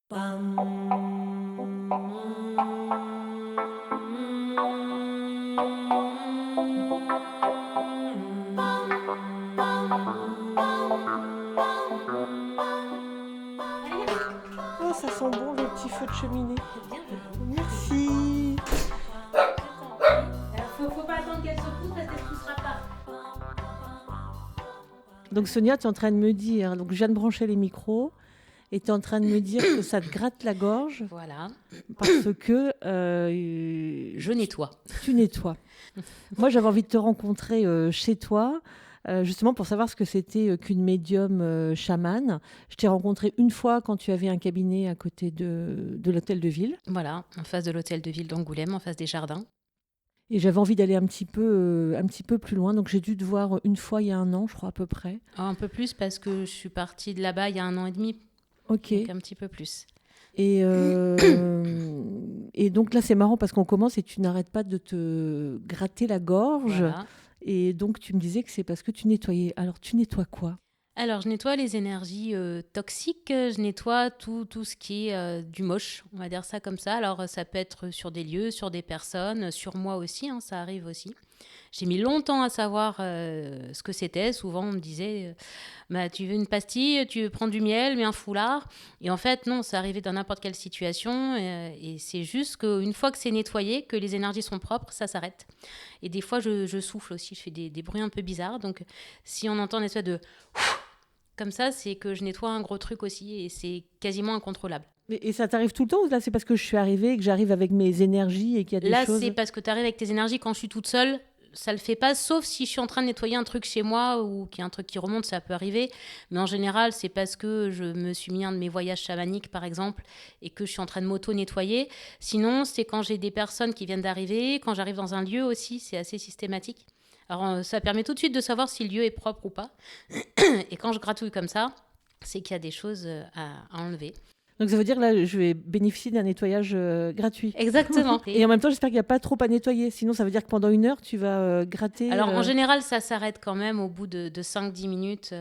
Oh, ça sent bon le petit feu de cheminée. Merci. Faut pas attendre qu'elle se pousse parce qu'elle ne poussera pas. Donc Sonia, tu es en train de me dire, donc je viens de brancher les micros, et tu es en train de me dire que ça te gratte la gorge Voilà, parce que je nettoie. tu nettoies. Moi, j'avais envie de te rencontrer chez toi, justement pour savoir ce que c'était qu'une médium chamane. Je t'ai rencontré une fois quand tu avais un cabinet à côté de l'hôtel de ville. Voilà, en face de l'hôtel de ville d'Angoulême, en face des jardins. Et j'avais envie d'aller un petit peu plus loin. Donc j'ai dû te voir une fois il y a 1 an, je crois à peu près. Un peu plus parce que je suis partie de là-bas il y a 1 an et demi. Ok. Donc un petit peu plus. Et, et donc là, c'est marrant parce qu'on commence et tu n'arrêtes pas de te gratter la gorge. Voilà. Et donc, tu me disais que c'est parce que tu nettoyais. Alors, tu nettoies quoi? Alors, je nettoie les énergies toxiques, je nettoie tout ce qui est du moche, on va dire ça comme ça. Alors, ça peut être sur des lieux, sur des personnes, sur moi aussi, hein, ça arrive aussi. J'ai mis longtemps à savoir ce que c'était. Souvent, on me disait bah, tu veux une pastille, tu veux prendre du miel, mais un foulard. Et en fait, non, ça arrivait dans n'importe quelle situation. Et c'est juste qu'une fois que c'est nettoyé, que les énergies sont propres, ça s'arrête. Et des fois, je souffle aussi, je fais des bruits un peu bizarres. Donc, si on entend une espèce de comme ça, c'est que je nettoie un gros truc aussi et c'est quasiment incontrôlable. Et ça t'arrive tout le temps ou là, c'est parce que je suis arrivée et que j'arrive avec mes énergies et qu'il y a des Là, choses... c'est parce que tu arrives avec tes énergies quand je suis toute seule. Ça le fait pas, sauf si je suis en train de nettoyer un truc chez moi ou qu'il y a un truc qui remonte, ça peut arriver. Mais en général, c'est parce que je me suis mis un de mes voyages chamaniques, par exemple, et que je suis en train de m'auto-nettoyer. Sinon, c'est quand j'ai des personnes qui viennent d'arriver, quand j'arrive dans un lieu aussi, c'est assez systématique. Alors, ça permet tout de suite de savoir si le lieu est propre ou pas. Et quand je gratouille comme ça, c'est qu'il y a des choses à enlever. Donc ça veut dire là, je vais bénéficier d'un nettoyage gratuit. Exactement. Et en même temps, j'espère qu'il n'y a pas trop à nettoyer. Sinon, ça veut dire que pendant 1 heure, tu vas gratter... Alors, en général, ça s'arrête quand même au bout de 5-10 minutes.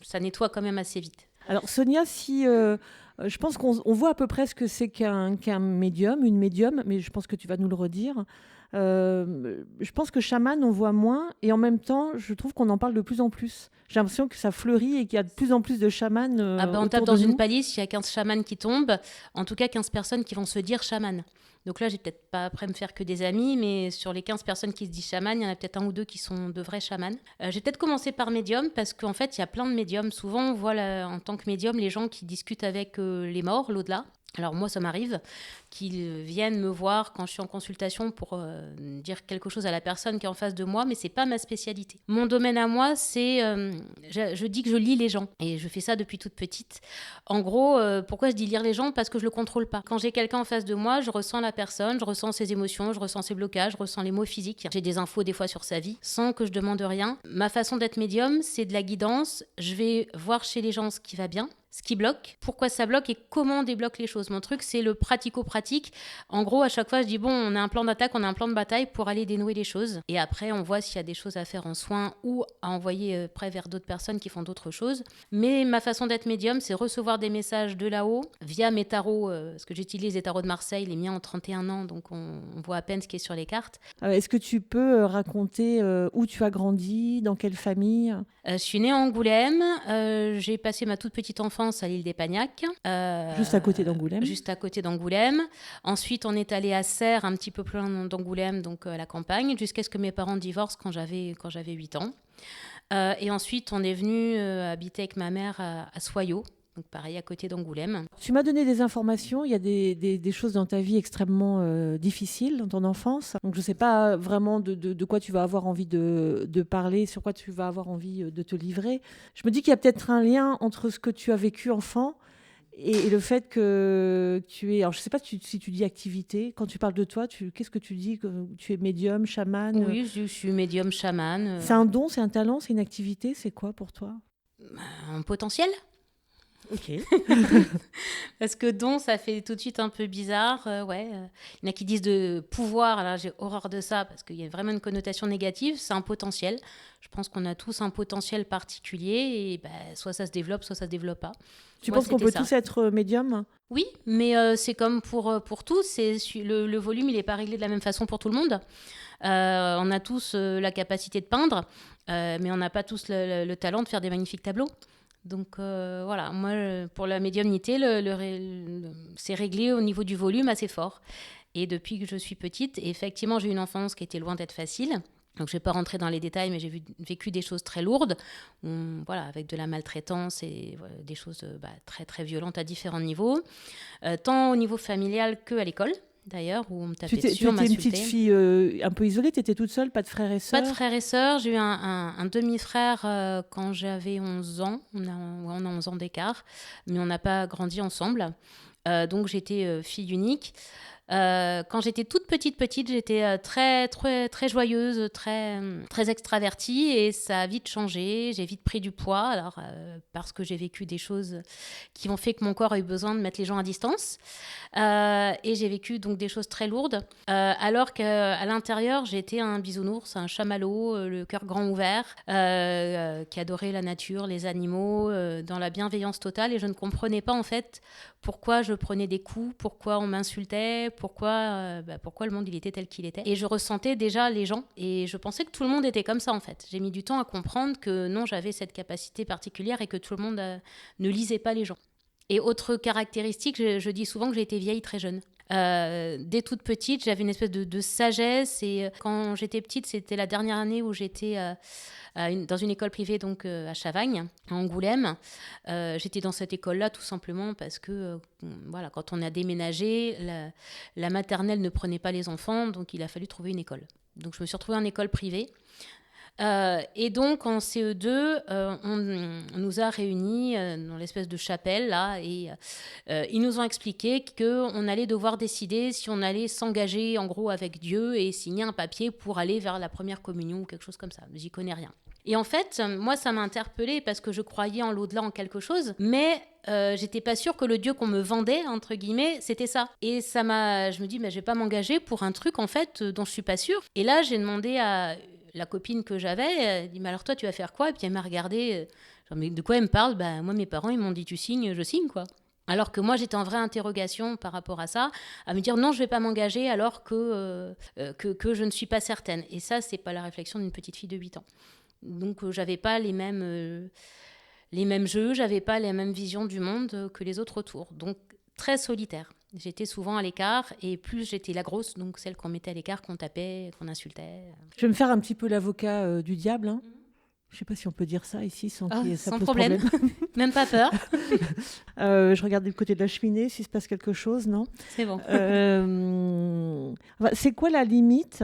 Ça nettoie quand même assez vite. Alors Sonia, si je pense qu'on voit à peu près ce que c'est qu'un médium, une médium, mais je pense que tu vas nous le redire. Je pense que chaman, on voit moins, et en même temps, je trouve qu'on en parle de plus en plus. J'ai l'impression que ça fleurit et qu'il y a de plus en plus de chamans Ah ben, on autour tape de dans nous. une palisse, il y a 15 chamans qui tombent. En tout cas, 15 personnes qui vont se dire chaman. Donc là, j'ai peut-être pas après me faire que des amis, mais sur les 15 personnes qui se disent chaman, il y en a peut-être 1 ou 2 qui sont de vrais chamans. J'ai peut-être commencé par médium parce qu'en fait, il y a plein de médiums. Souvent, on voit en tant que médium les gens qui discutent avec les morts, l'au-delà. Alors moi, ça m'arrive qu'ils viennent me voir quand je suis en consultation pour dire quelque chose à la personne qui est en face de moi, mais c'est pas ma spécialité. Mon domaine à moi, c'est... je dis que je lis les gens, et je fais ça depuis toute petite. En gros, pourquoi je dis lire les gens? Parce que je le contrôle pas. Quand j'ai quelqu'un en face de moi, je ressens la personne, je ressens ses émotions, je ressens ses blocages, je ressens les mots physiques. J'ai des infos des fois sur sa vie, sans que je demande rien. Ma façon d'être médium, c'est de la guidance. Je vais voir chez les gens ce qui va bien, ce qui bloque, pourquoi ça bloque et comment on débloque les choses. Mon truc, c'est le pratico-pratique. En gros, à chaque fois, je dis, bon, on a un plan d'attaque, on a un plan de bataille pour aller dénouer les choses. Et après, on voit s'il y a des choses à faire en soins ou à envoyer près vers d'autres personnes qui font d'autres choses. Mais ma façon d'être médium, c'est recevoir des messages de là-haut via mes tarots, parce que j'utilise les tarots de Marseille, les miens ont 31 ans, donc on voit à peine ce qui est sur les cartes. Est-ce que tu peux raconter où tu as grandi, dans quelle famille? Je suis née à Angoulême, j'ai passé ma toute petite enfance à l'île d'Épagnac. Juste à côté d'Angoulême. Juste à côté d'Angoulême. Ensuite, on est allé à Serres, un petit peu plus loin d'Angoulême, donc à la campagne, jusqu'à ce que mes parents divorcent quand j'avais 8 ans. Et ensuite, on est venu habiter avec ma mère à Soyaux, donc pareil, à côté d'Angoulême. Tu m'as donné des informations, il y a des choses dans ta vie extrêmement difficiles, dans ton enfance. Donc je ne sais pas vraiment de quoi tu vas avoir envie de parler, sur quoi tu vas avoir envie de te livrer. Je me dis qu'il y a peut-être un lien entre ce que tu as vécu enfant et le fait que tu es... Alors je ne sais pas si tu dis activité. Quand tu parles de toi, qu'est-ce que tu dis? Que tu es médium, chaman? Oui, je suis médium chaman. C'est un don, c'est un talent, c'est une activité? C'est quoi pour toi? Un potentiel. Ok. Parce que don, ça fait tout de suite un peu bizarre. Ouais. Il y en a qui disent de pouvoir. Alors, j'ai horreur de ça parce qu'il y a vraiment une connotation négative. C'est un potentiel. Je pense qu'on a tous un potentiel particulier et soit ça se développe, soit ça se développe pas. Tu Moi, penses qu'on c'était peut ça. tous être médium? Oui, mais c'est comme pour tous. Le volume, il n'est pas réglé de la même façon pour tout le monde. On a tous la capacité de peindre, mais on n'a pas tous le talent de faire des magnifiques tableaux. Donc voilà, moi, pour la médiumnité, c'est réglé au niveau du volume assez fort. Et depuis que je suis petite, effectivement, j'ai eu une enfance qui était loin d'être facile. Donc, je ne vais pas rentrer dans les détails, mais j'ai vécu des choses très lourdes, voilà, avec de la maltraitance et des choses très, très violentes à différents niveaux, tant au niveau familial qu'à l'école, d'ailleurs, où on me tapait dessus, on Tu étais une m'insultait. petite fille un peu isolée, tu étais toute seule, pas de frères et sœurs? Pas de frères et sœurs. J'ai eu un demi-frère quand j'avais 11 ans. On a 11 ans d'écart, mais on n'a pas grandi ensemble. Donc j'étais fille unique. Quand j'étais toute petite, j'étais très, très, très joyeuse, très, très extravertie et ça a vite changé. J'ai vite pris du poids, alors, parce que j'ai vécu des choses qui ont fait que mon corps a eu besoin de mettre les gens à distance. Et j'ai vécu donc des choses très lourdes, alors qu'à l'intérieur, j'étais un bisounours, un chamallow, le cœur grand ouvert, qui adorait la nature, les animaux, dans la bienveillance totale. Et je ne comprenais pas en fait pourquoi je prenais des coups, pourquoi on m'insultait, pourquoi le monde il était tel qu'il était. Et je ressentais déjà les gens et je pensais que tout le monde était comme ça en fait. J'ai mis du temps à comprendre que non, j'avais cette capacité particulière et que tout le monde ne lisait pas les gens. Et autre caractéristique, je dis souvent que j'ai été vieille très jeune. Dès toute petite, j'avais une espèce de sagesse et quand j'étais petite, c'était la dernière année où j'étais dans une école privée donc à Chavagne, à Angoulême. J'étais dans cette école-là tout simplement parce que voilà, quand on a déménagé, la maternelle ne prenait pas les enfants, donc il a fallu trouver une école. Donc je me suis retrouvée en école privée. Et donc en CE2, on nous a réunis dans l'espèce de chapelle là, et ils nous ont expliqué qu'on allait devoir décider si on allait s'engager en gros avec Dieu et signer un papier pour aller vers la première communion ou quelque chose comme ça. J'y connais rien. Et en fait, moi, ça m'a interpellée parce que je croyais en l'au-delà, en quelque chose, mais j'étais pas sûre que le Dieu qu'on me vendait, entre guillemets, c'était ça. Et je me dis, mais je vais pas m'engager pour un truc, en fait, dont je suis pas sûre. Et là, j'ai demandé à la copine que j'avais, elle dit, mais alors toi, tu vas faire quoi? Et puis elle m'a regardé, genre, mais de quoi elle me parle? Moi, mes parents, ils m'ont dit, tu signes, je signe, quoi. Alors que moi, j'étais en vraie interrogation par rapport à ça, à me dire non, je ne vais pas m'engager alors que je ne suis pas certaine. Et ça, c'est pas la réflexion d'une petite fille de 8 ans. Donc, j'avais pas les mêmes jeux, j'avais pas les mêmes visions du monde que les autres autour. Donc, très solitaire. J'étais souvent à l'écart et plus j'étais la grosse, donc celle qu'on mettait à l'écart, qu'on tapait, qu'on insultait. Je vais me faire un petit peu l'avocat du diable. Hein. Je ne sais pas si on peut dire ça ici sans que ça sans pose problème. Même pas peur. Je regarde du côté de la cheminée s'il se passe quelque chose, non? C'est bon. C'est quoi la limite,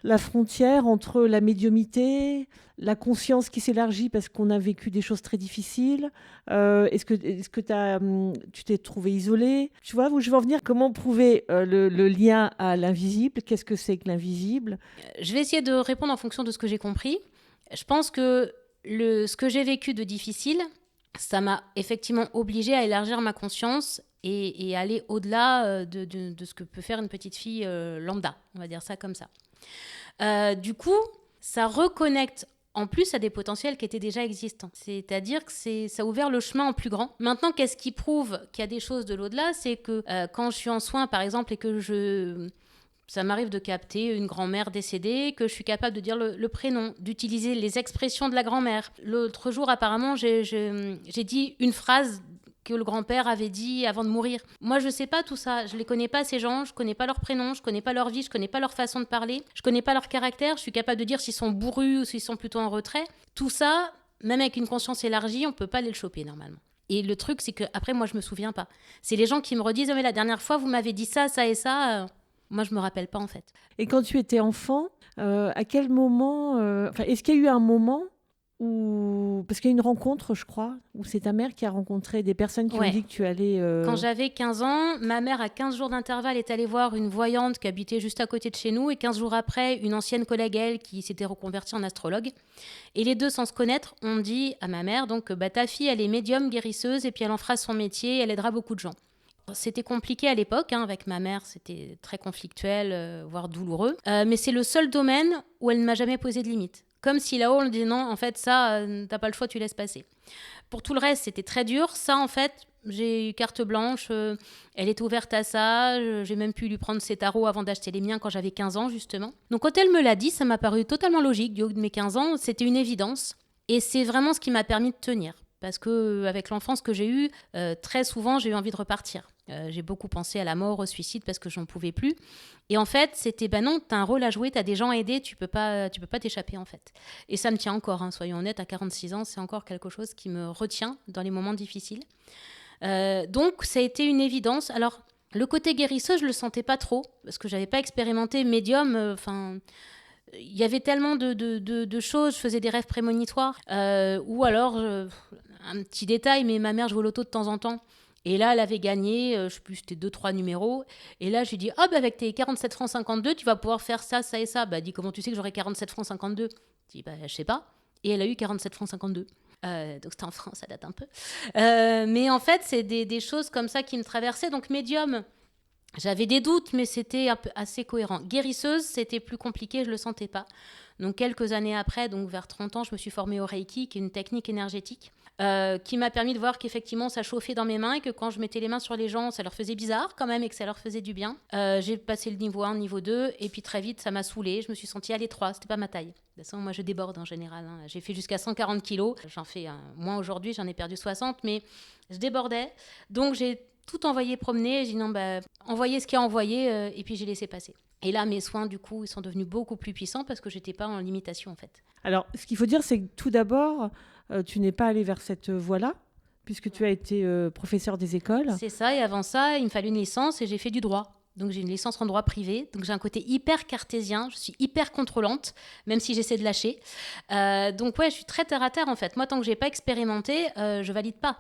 la frontière entre la médiumité, la conscience qui s'élargit parce qu'on a vécu des choses très difficiles? Est-ce que tu t'es trouvé isolée? Tu vois où je veux en venir? Comment prouver le lien à l'invisible? Qu'est-ce que c'est que l'invisible? Je vais essayer de répondre en fonction de ce que j'ai compris. Je pense que ce que j'ai vécu de difficile, ça m'a effectivement obligée à élargir ma conscience et aller au-delà de ce que peut faire une petite fille lambda, on va dire ça comme ça. Du coup, ça reconnecte en plus à des potentiels qui étaient déjà existants. C'est-à-dire que ça a ouvert le chemin en plus grand. Maintenant, qu'est-ce qui prouve qu'il y a des choses de l'au-delà? C'est que quand je suis en soins, par exemple, et que ça m'arrive de capter une grand-mère décédée, que je suis capable de dire le prénom, d'utiliser les expressions de la grand-mère. L'autre jour, apparemment, j'ai dit une phrase que le grand-père avait dit avant de mourir. Moi, je ne sais pas tout ça. Je ne les connais pas, ces gens. Je ne connais pas leur prénom, je ne connais pas leur vie, je ne connais pas leur façon de parler. Je ne connais pas leur caractère. Je suis capable de dire s'ils sont bourrus ou s'ils sont plutôt en retrait. Tout ça, même avec une conscience élargie, on ne peut pas aller le choper normalement. Et le truc, c'est qu'après, moi, je ne me souviens pas. C'est les gens qui me redisent « mais la dernière fois, vous m'avez dit ça, ça et ça ». Moi, je ne me rappelle pas, en fait. Et quand tu étais enfant, à quel moment... est-ce qu'il y a eu un moment Ou parce qu'il y a une rencontre, je crois, où c'est ta mère qui a rencontré des personnes qui ont Ouais. dit que tu allais... Quand j'avais 15 ans, ma mère, à 15 jours d'intervalle, est allée voir une voyante qui habitait juste à côté de chez nous. Et 15 jours après, une ancienne collègue, elle, qui s'était reconvertie en astrologue. Et les deux, sans se connaître, ont dit à ma mère, donc, bah, ta fille, elle est médium, guérisseuse, et puis elle en fera son métier, elle aidera beaucoup de gens. C'était compliqué à l'époque, hein, avec ma mère, c'était très conflictuel, voire douloureux. Mais c'est le seul domaine où elle ne m'a jamais posé de limite. Comme si là-haut, on lui dit non, en fait, ça, t'as pas le choix, tu laisses passer. Pour tout le reste, c'était très dur. Ça, en fait, j'ai eu carte blanche. Elle était ouverte à ça. J'ai même pu lui prendre ses tarots avant d'acheter les miens quand j'avais 15 ans, justement. Donc, quand elle me l'a dit, ça m'a paru totalement logique. Du haut de mes 15 ans, c'était une évidence. Et c'est vraiment ce qui m'a permis de tenir. Parce que avec l'enfance que j'ai eue, très souvent, j'ai eu envie de repartir. J'ai beaucoup pensé à la mort, au suicide, parce que j'en pouvais plus. Et en fait, c'était, ben non, t'as un rôle à jouer, t'as des gens à aider, tu peux pas t'échapper, en fait. Et ça me tient encore, hein, soyons honnêtes, à 46 ans, c'est encore quelque chose qui me retient dans les moments difficiles. Donc, ça a été une évidence. Alors, le côté guérisseur, je le sentais pas trop, parce que j'avais pas expérimenté médium, il y avait tellement de choses, je faisais des rêves prémonitoires, ou alors, un petit détail, mais ma mère jouait au loto de temps en temps. Et là, elle avait gagné, je sais plus, c'était 2-3 numéros. Et là, je lui dis, oh, bah, avec tes 47 francs 52, tu vas pouvoir faire ça, ça et ça. Bah, elle dit, comment tu sais que j'aurai 47 francs 52? Je dis, bah, je sais pas. Et elle a eu 47 francs 52. Donc c'était en France, ça date un peu. Mais en fait, c'est des choses comme ça qui me traversaient. Donc médium, j'avais des doutes, mais c'était un peu assez cohérent. Guérisseuse, c'était plus compliqué, je ne le sentais pas. Donc quelques années après, donc vers 30 ans, je me suis formée au Reiki, qui est une technique énergétique, qui m'a permis de voir qu'effectivement ça chauffait dans mes mains et que quand je mettais les mains sur les gens, ça leur faisait bizarre quand même et que ça leur faisait du bien. J'ai passé le niveau 1, niveau 2 et puis très vite ça m'a saoulée, je me suis sentie à l'étroit, c'était pas ma taille. De toute façon, moi je déborde en général, hein. J'ai fait jusqu'à 140 kilos, j'en fais moins aujourd'hui, j'en ai perdu 60, mais je débordais. Donc j'ai tout envoyé promener, j'ai dit non, bah, envoyez ce qu'il y a envoyé et puis j'ai laissé passer. Et là, mes soins, du coup, ils sont devenus beaucoup plus puissants parce que j'étais pas en limitation, en fait. Alors, ce qu'il faut dire, c'est que tout d'abord, tu n'es pas allé vers cette voie-là, puisque tu as été professeur des écoles. C'est ça, et avant ça, il me fallait une licence et j'ai fait du droit. Donc j'ai une licence en droit privé, donc j'ai un côté hyper cartésien, je suis hyper contrôlante, même si j'essaie de lâcher. Donc ouais, je suis très terre à terre en fait. Moi, tant que j'ai pas expérimenté, je valide pas.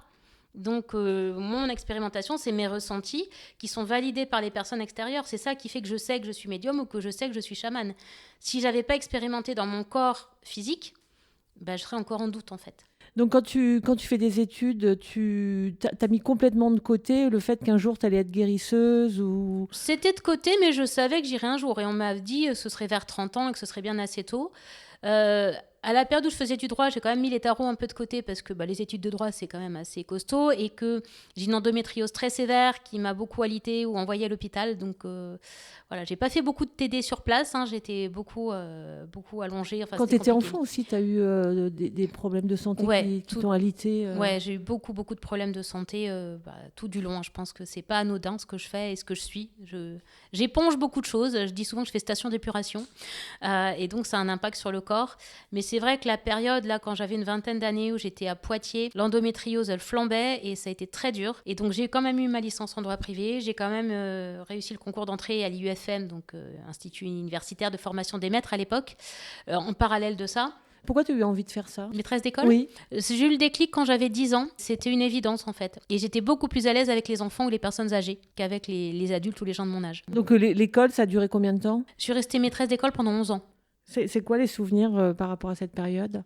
Donc mon expérimentation, c'est mes ressentis qui sont validés par les personnes extérieures. C'est ça qui fait que je sais que je suis médium ou que je sais que je suis chamane. Si j'avais pas expérimenté dans mon corps physique, bah, je serais encore en doute en fait. Donc, quand tu fais des études, tu as mis complètement de côté le fait qu'un jour, tu allais être guérisseuse ou... C'était de côté, mais je savais que j'irais un jour. Et on m'a dit que ce serait vers 30 ans et que ce serait bien assez tôt. Euh, à la période où je faisais du droit, j'ai quand même mis les tarots un peu de côté parce que bah, les études de droit, c'est quand même assez costaud et que j'ai une endométriose très sévère qui m'a beaucoup alitée ou envoyée à l'hôpital. Donc voilà, j'ai pas fait beaucoup de TD sur place, hein. J'étais beaucoup allongée. Enfin, Quand tu c'était étais compliqué. enfant aussi, tu as eu des problèmes de santé Ouais, qui t'ont alité ouais, j'ai eu beaucoup de problèmes de santé tout du long. Je pense que c'est pas anodin ce que je fais et ce que je suis. J'éponge beaucoup de choses. Je dis souvent que je fais station d'épuration. Et donc, ça a un impact sur le corps. Mais c'est vrai que la période, là, quand j'avais une vingtaine d'années où j'étais à Poitiers, l'endométriose, elle flambait et ça a été très dur. Et donc, j'ai quand même eu ma licence en droit privé. J'ai quand même réussi le concours d'entrée à l'IUFM, donc Institut universitaire de formation des maîtres à l'époque, en parallèle de ça. Pourquoi tu as eu envie de faire ça? Maîtresse d'école? Oui. J'ai eu le déclic quand j'avais 10 ans. C'était une évidence en fait. Et j'étais beaucoup plus à l'aise avec les enfants ou les personnes âgées qu'avec les adultes ou les gens de mon âge. Donc, l'école, ça a duré combien de temps? Je suis restée maîtresse d'école pendant 11 ans. C'est quoi les souvenirs par rapport à cette période?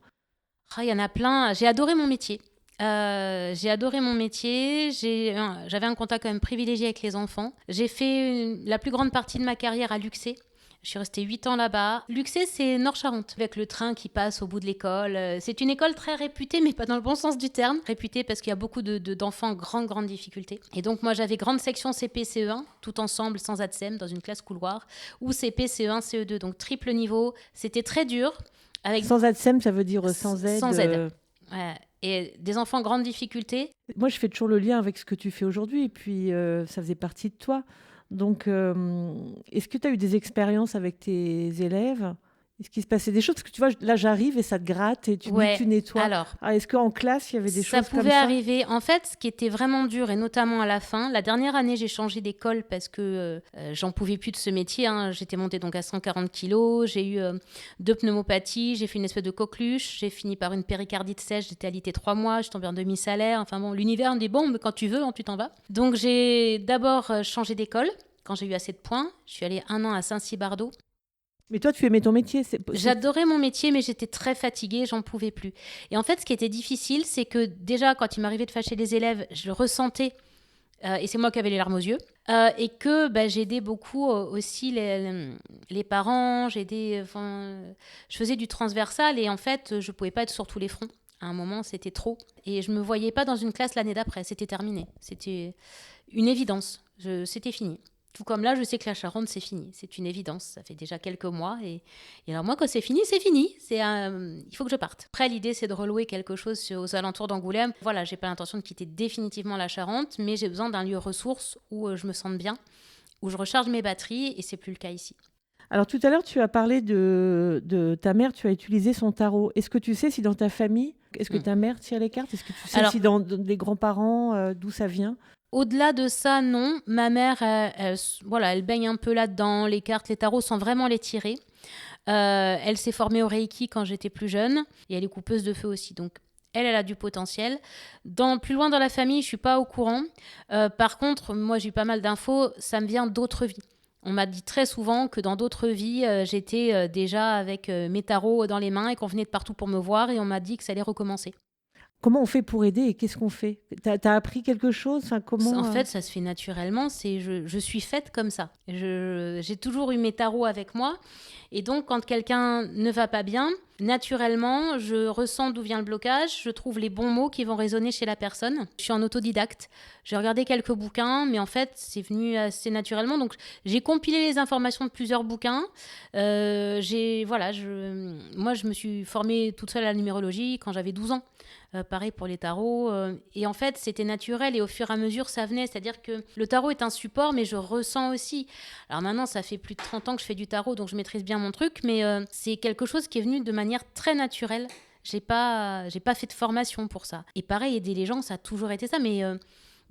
Il y en a plein. J'ai adoré mon métier. J'ai adoré mon métier. J'avais un contact quand même privilégié avec les enfants. J'ai fait la plus grande partie de ma carrière à Luxé. Je suis restée 8 ans là-bas. Luxé, c'est Nord-Charente, avec le train qui passe au bout de l'école. C'est une école très réputée, mais pas dans le bon sens du terme. Réputée parce qu'il y a beaucoup d'enfants en grande difficulté. Et donc, moi, j'avais grande section CP, CE1, tout ensemble, sans ATSEM, dans une classe couloir, ou CP, CE1, CE2, donc triple niveau. C'était très dur. Avec... Sans ATSEM, ça veut dire sans aide. Sans aide. Ouais. Et des enfants en grande difficulté. Moi, je fais toujours le lien avec ce que tu fais aujourd'hui, et puis ça faisait partie de toi. Donc, est-ce que tu as eu des expériences avec tes élèves Est-ce qu'il se passait des choses? Parce que tu vois, là, j'arrive et ça te gratte et tu dis que tu nettoies. Alors, Est-ce qu'en classe, il y avait des choses comme ça? Ça pouvait arriver. En fait, ce qui était vraiment dur, et notamment à la fin, la dernière année, j'ai changé d'école parce que j'en pouvais plus de ce métier. Hein. J'étais montée donc à 140 kilos. J'ai eu 2 pneumopathies. J'ai fait une espèce de coqueluche. J'ai fini par une péricardite sèche. J'étais alitée 3 mois. Je tombais en demi-salaire. Enfin bon, l'univers me dit bon, mais quand tu veux, tu t'en vas. Donc, j'ai d'abord changé d'école. Quand j'ai eu assez de points, je suis allée 1 an à Saint-Cybardeau. Mais toi, tu aimais ton métier. J'adorais mon métier, mais j'étais très fatiguée, j'en pouvais plus. Et en fait, ce qui était difficile, c'est que déjà, quand il m'arrivait de fâcher les élèves, je le ressentais, et c'est moi qui avais les larmes aux yeux, et que j'aidais beaucoup aussi les parents, je faisais du transversal, et en fait, je ne pouvais pas être sur tous les fronts. À un moment, c'était trop. Et je ne me voyais pas dans une classe l'année d'après, c'était terminé. C'était une évidence, c'était fini. Tout comme là, je sais que la Charente, c'est fini. C'est une évidence. Ça fait déjà quelques mois. Et alors moi, quand c'est fini, c'est fini. Il faut que je parte. Après, l'idée, c'est de relouer quelque chose aux alentours d'Angoulême. Voilà, j'ai pas l'intention de quitter définitivement la Charente, mais j'ai besoin d'un lieu ressource où je me sente bien, où je recharge mes batteries, et c'est plus le cas ici. Alors tout à l'heure, tu as parlé de ta mère, tu as utilisé son tarot. Est-ce que tu sais si dans ta famille, est-ce que ta mère tire les cartes? Est-ce que tu sais si dans les grands-parents, d'où ça vient? Au-delà de ça, non. Ma mère, elle baigne un peu là-dedans. Les cartes, les tarots, sans vraiment les tirer. Elle s'est formée au Reiki quand j'étais plus jeune. Et elle est coupeuse de feu aussi. Donc, elle a du potentiel. Plus loin dans la famille, je ne suis pas au courant. Par contre, moi, j'ai eu pas mal d'infos. Ça me vient d'autres vies. On m'a dit très souvent que dans d'autres vies, j'étais déjà avec mes tarots dans les mains et qu'on venait de partout pour me voir. Et on m'a dit que ça allait recommencer. Comment on fait pour aider et qu'est-ce qu'on fait? T'as appris quelque chose? En fait, ça se fait naturellement. Je suis faite comme ça. J'ai toujours eu mes tarots avec moi. Et donc, quand quelqu'un ne va pas bien, naturellement, je ressens d'où vient le blocage. Je trouve les bons mots qui vont résonner chez la personne. Je suis en autodidacte. J'ai regardé quelques bouquins, mais en fait, c'est venu assez naturellement. Donc, j'ai compilé les informations de plusieurs bouquins. Moi, je me suis formée toute seule à la numérologie quand j'avais 12 ans. Pareil pour les tarots. Et en fait, c'était naturel et au fur et à mesure, ça venait. C'est-à-dire que le tarot est un support, mais je ressens aussi. Alors maintenant, ça fait plus de 30 ans que je fais du tarot, donc je maîtrise bien mon truc, mais c'est quelque chose qui est venu de manière très naturelle. J'ai pas fait de formation pour ça. Et pareil, aider les gens, ça a toujours été ça. Mais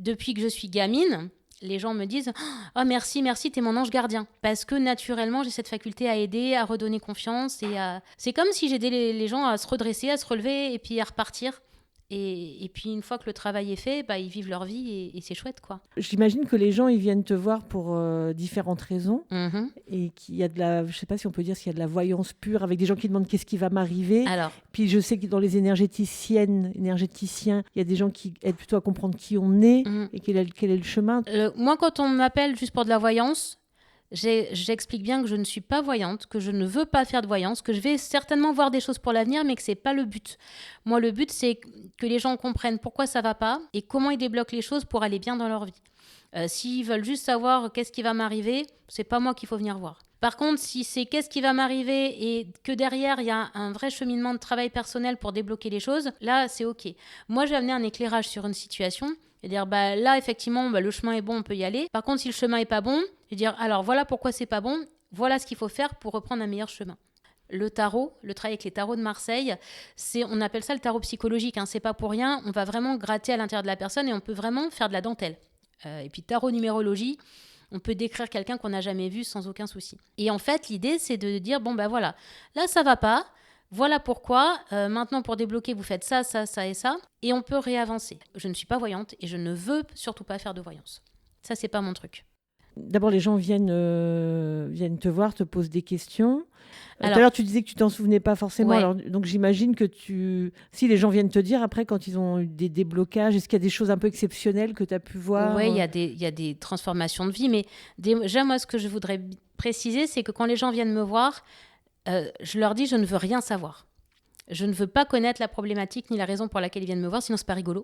depuis que je suis gamine, les gens me disent « Oh, merci, t'es mon ange gardien ». Parce que naturellement, j'ai cette faculté à aider, à redonner confiance. C'est comme si j'aidais les gens à se redresser, à se relever et puis à repartir. Et puis, une fois que le travail est fait, ils vivent leur vie et c'est chouette, quoi. J'imagine que les gens, ils viennent te voir pour différentes raisons. Mm-hmm. Et qu'il y a je sais pas si on peut dire s'il y a de la voyance pure avec des gens qui demandent qu'est-ce qui va m'arriver. Alors, puis je sais que dans les énergéticiens, il y a des gens qui aident plutôt à comprendre qui on est et quel est le chemin. Moi, quand on m'appelle juste pour de la voyance, j'explique bien que je ne suis pas voyante, que je ne veux pas faire de voyance, que je vais certainement voir des choses pour l'avenir, mais que c'est pas le but. Moi, le but, c'est que les gens comprennent pourquoi ça va pas et comment ils débloquent les choses pour aller bien dans leur vie. S'ils veulent juste savoir qu'est-ce qui va m'arriver, c'est pas moi qu'il faut venir voir. Par contre, si c'est qu'est-ce qui va m'arriver et que derrière, il y a un vrai cheminement de travail personnel pour débloquer les choses, là, c'est OK. Moi, j'ai amené un éclairage sur une situation et dire, là, effectivement, le chemin est bon, on peut y aller. Par contre, si le chemin est pas bon, je vais dire, alors voilà pourquoi c'est pas bon, voilà ce qu'il faut faire pour reprendre un meilleur chemin. Le tarot, le travail avec les tarots de Marseille, on appelle ça le tarot psychologique, hein, c'est pas pour rien, on va vraiment gratter à l'intérieur de la personne et on peut vraiment faire de la dentelle. Et puis tarot numérologie, on peut décrire quelqu'un qu'on n'a jamais vu sans aucun souci. Et en fait, l'idée, c'est de dire, voilà, là, ça va pas, voilà pourquoi, maintenant, pour débloquer, vous faites ça, ça, ça et ça, et on peut réavancer. Je ne suis pas voyante et je ne veux surtout pas faire de voyance. Ça, c'est pas mon truc. D'abord, les gens viennent te voir, te posent des questions. Tout à l'heure, tu disais que tu t'en souvenais pas forcément. Ouais. Alors, donc, j'imagine que si les gens viennent te dire après, quand ils ont eu des déblocages, est-ce qu'il y a des choses un peu exceptionnelles que tu as pu voir? Oui, il y a des transformations de vie. Mais déjà, moi, ce que je voudrais préciser, c'est que quand les gens viennent me voir, je leur dis, je ne veux rien savoir. Je ne veux pas connaître la problématique ni la raison pour laquelle ils viennent me voir, sinon c'est pas rigolo.